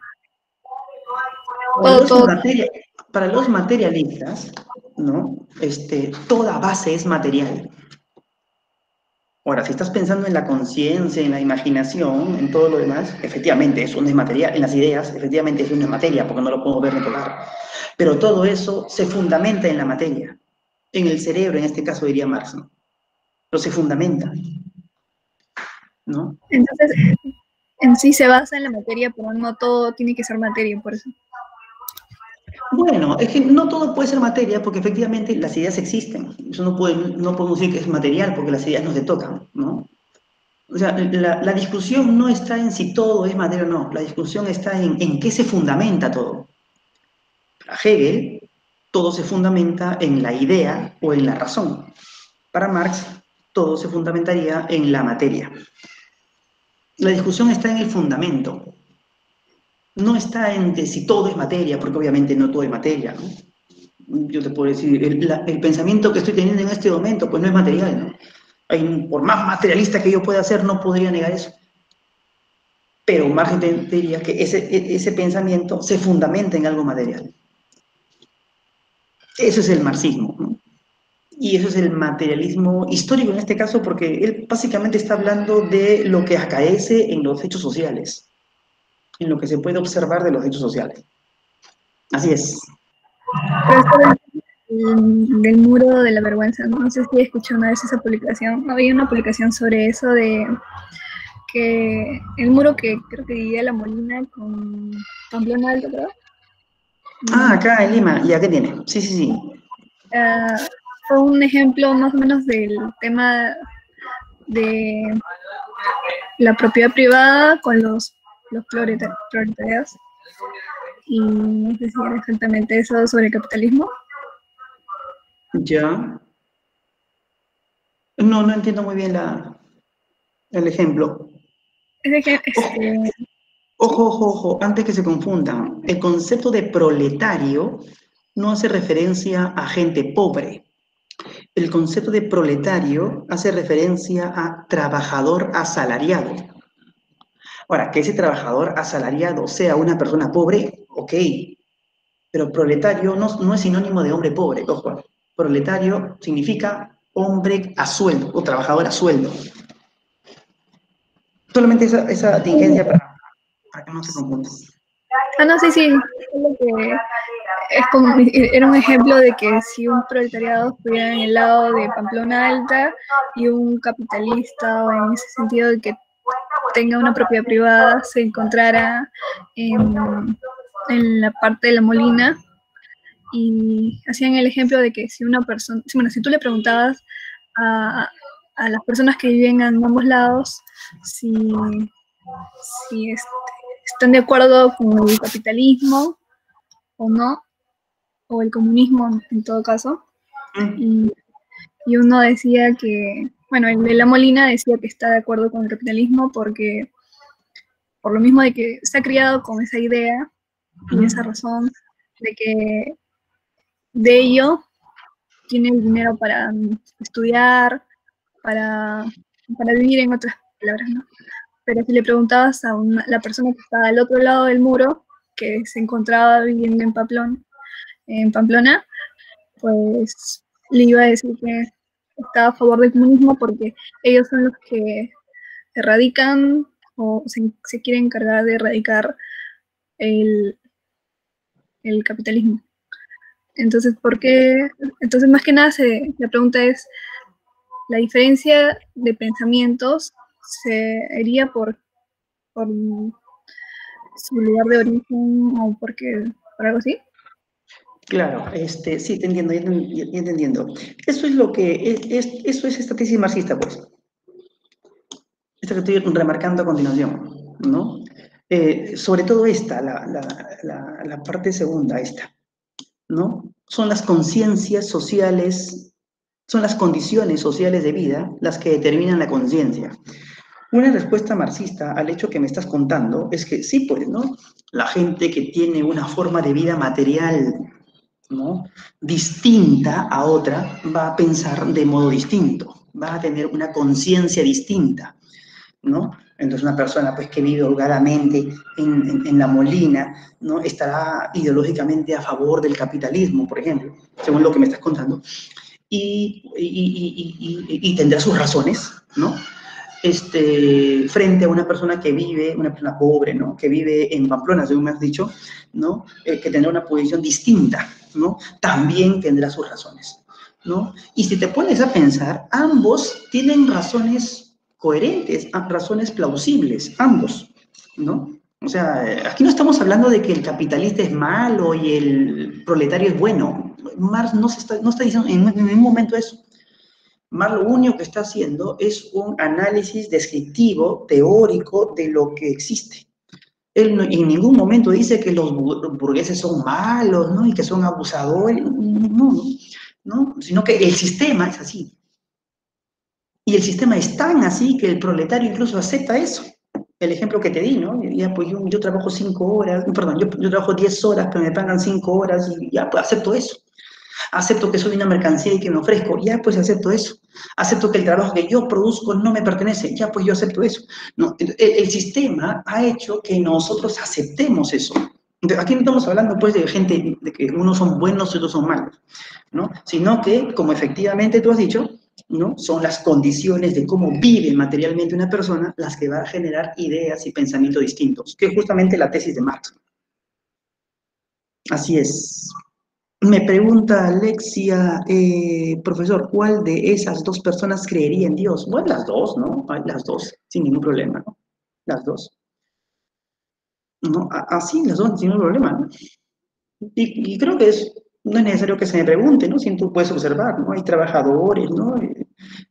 Para Todo, los, todo. para los materialistas, ¿no? Toda base es material. Ahora, si estás pensando en la conciencia, en la imaginación, en todo lo demás, efectivamente eso no es material. En las ideas, efectivamente eso no es materia, porque no lo puedo ver ni tocar. Pero todo eso se fundamenta en la materia. En el cerebro, en este caso diría Marx, ¿no? Pero se fundamenta, ¿no? Entonces, en sí se basa en la materia, pero no todo tiene que ser materia, por eso. Bueno, es que no todo puede ser materia porque efectivamente las ideas existen. Eso no podemos decir que es material porque las ideas no se tocan, ¿no? O sea, la discusión no está en si todo es materia o no, la discusión está en qué se fundamenta todo. Para Hegel, todo se fundamenta en la idea o en la razón. Para Marx, todo se fundamentaría en la materia. La discusión está en el fundamento, no está en de si todo es materia, porque obviamente no todo es materia, ¿no? Yo te puedo decir, el pensamiento que estoy teniendo en este momento, pues no es material, ¿no? Por más materialista que yo pueda ser, no podría negar eso. Pero Marx diría que ese pensamiento se fundamenta en algo material. Eso es el marxismo, ¿no? Y eso es el materialismo histórico en este caso, porque él básicamente está hablando de lo que acaece en los hechos sociales, en lo que se puede observar de los hechos sociales. Así es. Pero esto del muro de la vergüenza, no sé si escuché una vez esa publicación. Había una publicación sobre eso de que el muro que creo que dividía La Molina con Pamplona Alto, creo. Ah, acá en Lima, ¿ya qué tiene? Sí, sí, sí. Fue un ejemplo más o menos del tema de la propiedad privada con los proletarios. Y no sé si era exactamente eso sobre el capitalismo. Ya. No, no entiendo muy bien el ejemplo. Es que, Ojo, ¿sí? ojo, ojo, antes que se confundan. El concepto de proletario no hace referencia a gente pobre. El concepto de proletario hace referencia a trabajador asalariado. Ahora, que ese trabajador asalariado sea una persona pobre, ok, pero proletario no es sinónimo de hombre pobre, ojo. Proletario significa hombre a sueldo o trabajador a sueldo. Solamente esa tingencia para que no se confunda. Ah, no, sí, sí. Solo que es como, era un ejemplo de que si un proletariado estuviera en el lado de Pamplona Alta y un capitalista, o en ese sentido de que tenga una propiedad privada, se encontrara en la parte de La Molina, y hacían el ejemplo de que si una persona, bueno, si tú le preguntabas a las personas que viven en ambos lados si, si están de acuerdo con el capitalismo o no, o el comunismo en todo caso, y, y uno decía que, bueno, el de La Molina decía que está de acuerdo con el capitalismo porque por lo mismo de que se ha criado con esa idea y esa razón de que de ello tiene el dinero para estudiar, para, para vivir, en otras palabras, ¿no? Pero si le preguntabas a la persona que estaba al otro lado del muro, que se encontraba viviendo en Pamplona, pues le iba a decir que estaba a favor del comunismo porque ellos son los que erradican o se quieren encargar de erradicar el, el capitalismo. Entonces, ¿por qué? Entonces, más que nada, la pregunta es, ¿la diferencia de pensamientos se haría por su lugar de origen o por algo así? Claro, sí, te entiendo, ya te entiendo. Eso es lo que, eso es esta tesis marxista, pues. Esta que estoy remarcando a continuación. ¿no? Sobre todo esta, la parte segunda, esta, ¿no? Son las conciencias sociales, son las condiciones sociales de vida las que determinan la conciencia. Una respuesta marxista al hecho que me estás contando es que sí, pues, ¿no? La gente que tiene una forma de vida material, ¿no?, distinta a otra, va a pensar de modo distinto, va a tener una conciencia distinta, ¿no? Entonces una persona pues, que vive holgadamente en La Molina, ¿no?, estará ideológicamente a favor del capitalismo, por ejemplo, según lo que me estás contando, y tendrá sus razones, ¿no? Frente a una persona que vive, una persona pobre, ¿no?, que vive en Pamplona, según me has dicho, ¿no?, que tendrá una posición distinta, ¿no?, también tendrá sus razones, ¿no? Y si te pones a pensar, ambos tienen razones coherentes, razones plausibles, ambos, ¿no? O sea, aquí no estamos hablando de que el capitalista es malo y el proletario es bueno. Marx no está diciendo en ningún momento eso. Marx lo único que está haciendo es un análisis descriptivo, teórico, de lo que existe. Él en ningún momento dice que los burgueses son malos, ¿no?, y que son abusadores, no, sino que el sistema es así. Y el sistema es tan así que el proletario incluso acepta eso. El ejemplo que te di, ¿no? Ya, pues yo trabajo 5 horas, perdón, yo trabajo 10 horas, pero me pagan 5 horas y ya, pues acepto eso. Acepto que soy una mercancía y que me ofrezco, ya, pues acepto eso. Acepto que el trabajo que yo produzco no me pertenece, ya, pues yo acepto eso. No, el sistema ha hecho que nosotros aceptemos eso. Entonces, aquí no estamos hablando, pues, de gente, de que unos son buenos y otros son malos, ¿no? Sino que, como efectivamente tú has dicho, ¿no?, son las condiciones de cómo vive materialmente una persona las que va a generar ideas y pensamientos distintos, que es justamente la tesis de Marx. Así es. Me pregunta Alexia, profesor, ¿cuál de esas dos personas creería en Dios? Bueno, las dos, ¿no? Las dos, sin ningún problema, ¿no? Las dos. ¿No? Así, las dos, sin ningún problema, ¿no? Y creo que no es necesario que se me pregunte, ¿no? Si tú puedes observar, ¿no? Hay trabajadores, ¿no?,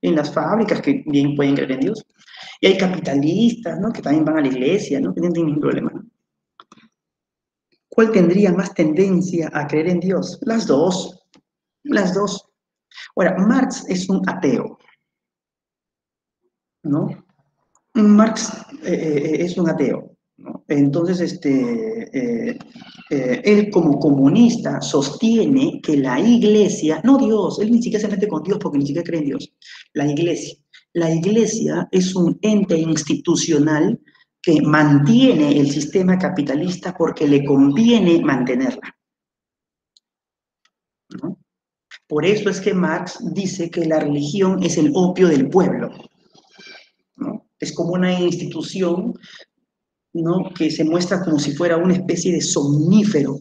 en las fábricas que bien pueden creer en Dios. Y hay capitalistas, ¿no?, que también van a la iglesia, ¿no?, que no tienen ningún problema, ¿no? ¿Cuál tendría más tendencia a creer en Dios? Las dos. Las dos. Ahora, Marx es un ateo, ¿no? Marx es un ateo, ¿no? Entonces, él como comunista sostiene que la iglesia, no Dios, él ni siquiera se mete con Dios porque ni siquiera cree en Dios, la iglesia es un ente institucional que mantiene el sistema capitalista porque le conviene mantenerla, ¿no? Por eso es que Marx dice que la religión es el opio del pueblo, ¿no? Es como una institución, ¿no?, que se muestra como si fuera una especie de somnífero,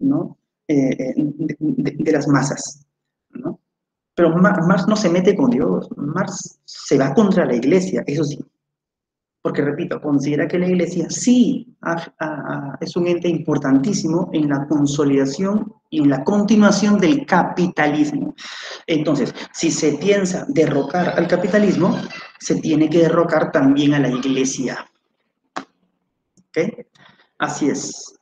¿no?, de las masas, ¿no? Pero Marx no se mete con Dios, Marx se va contra la iglesia, eso sí, porque repito, considera que la iglesia sí es un ente importantísimo en la consolidación y en la continuación del capitalismo. Entonces, si se piensa derrocar al capitalismo, se tiene que derrocar también a la iglesia. ¿Ok? Así es.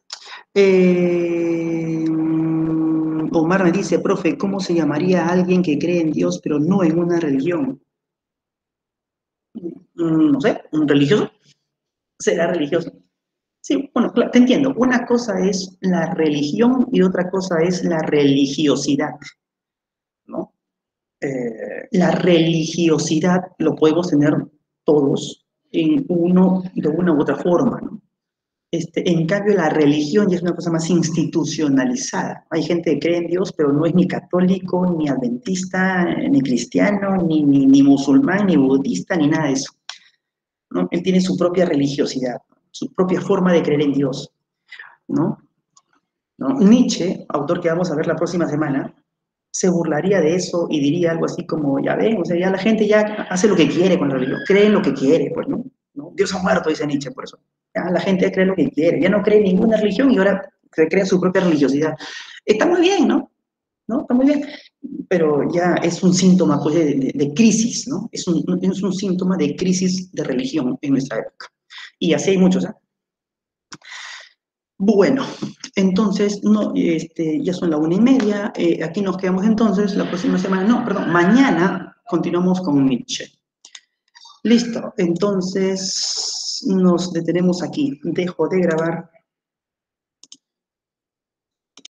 Omar me dice, profe, ¿cómo se llamaría a alguien que cree en Dios pero no en una religión? No sé, ¿un religioso? ¿Será religioso? Sí, bueno, claro, te entiendo. Una cosa es la religión y otra cosa es la religiosidad, ¿no? La religiosidad lo podemos tener todos de una u otra forma, ¿no? En cambio, la religión ya es una cosa más institucionalizada. Hay gente que cree en Dios, pero no es ni católico, ni adventista, ni cristiano, ni musulmán, ni budista, ni nada de eso, ¿no? Él tiene su propia religiosidad, su propia forma de creer en Dios, ¿no? Nietzsche, autor que vamos a ver la próxima semana, se burlaría de eso y diría algo así como, ya ven, o sea, ya la gente ya hace lo que quiere con la religión, cree en lo que quiere, pues, ¿no? Dios ha muerto, dice Nietzsche, por eso. Ya la gente cree lo que quiere, ya no cree en ninguna religión y ahora se crea su propia religiosidad. Está muy bien, ¿no? Está muy bien, pero ya es un síntoma, pues, de crisis, ¿no? Es un síntoma de crisis de religión en nuestra época. Y así hay muchos, ¿eh? Bueno, entonces, no, ya son la 1:30, aquí nos quedamos entonces, la próxima semana, no, perdón, mañana continuamos con Nietzsche. Listo, entonces nos detenemos aquí, dejo de grabar.